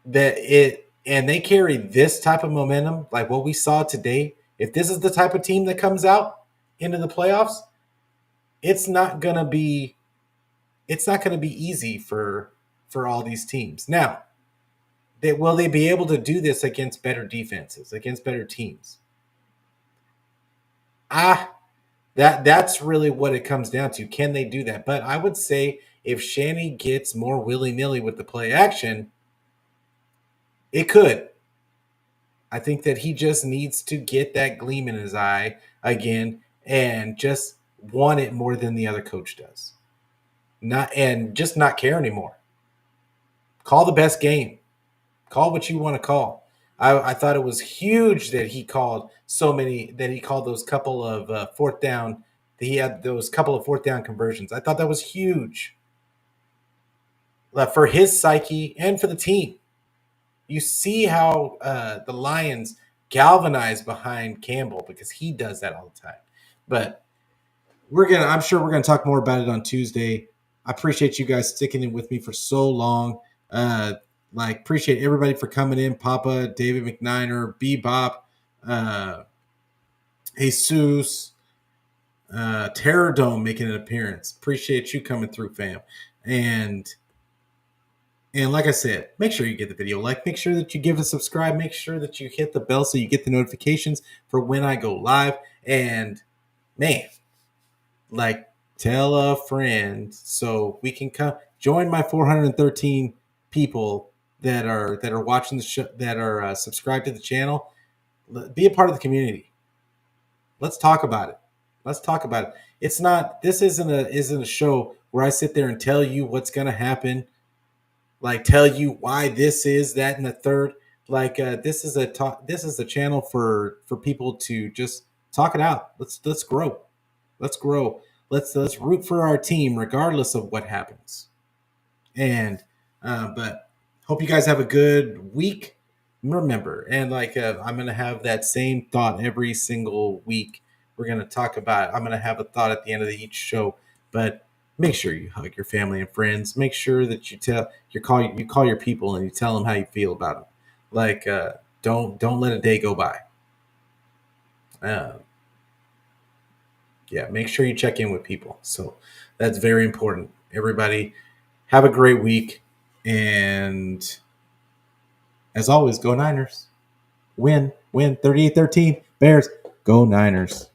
S1: and they carry this type of momentum, like what we saw today, if this is the type of team that comes out into the playoffs, it's not gonna be easy for all these teams. Now, will they be able to do this against better defenses, against better teams? That's really what it comes down to. Can they do that? But I would say if Shanny gets more willy-nilly with the play action, it could. I think that he just needs to get that gleam in his eye again and just want it more than the other coach does. Not care anymore. Call the best game. Call what you want to call. I thought it was huge that he called those couple of fourth down. That he had those couple of fourth down conversions. I thought that was huge for his psyche and for the team. You see how the Lions galvanize behind Campbell because he does that all the time. But I'm sure we're gonna talk more about it on Tuesday. I appreciate you guys sticking in with me for so long. Appreciate everybody for coming in. Papa, David McNiner, Bebop, Jesus, Terror Dome making an appearance. Appreciate you coming through, fam. And like I said, make sure you get the video like, make sure that you give it a subscribe, make sure that you hit the bell so you get the notifications for when I go live. And man, tell a friend so we can come join my 413 people that are watching the show, that are subscribed to the channel. Be a part of the community. Let's talk about it. This isn't a show where I sit there and tell you what's going to happen, tell you why this is that and the third. This is a channel for people to just talk it out. Let's grow. Let's root for our team regardless of what happens. And but hope you guys have a good week. Remember, and I'm gonna have that same thought every single week. We're gonna talk about. I'm gonna have a thought at the end of each show, but make sure you hug your family and friends. Make sure that you call your people and you tell them how you feel about them. Don't let a day go by. Make sure you check in with people. So that's very important. Everybody, have a great week. And as always, go Niners. Win 38-13. Bears, go Niners.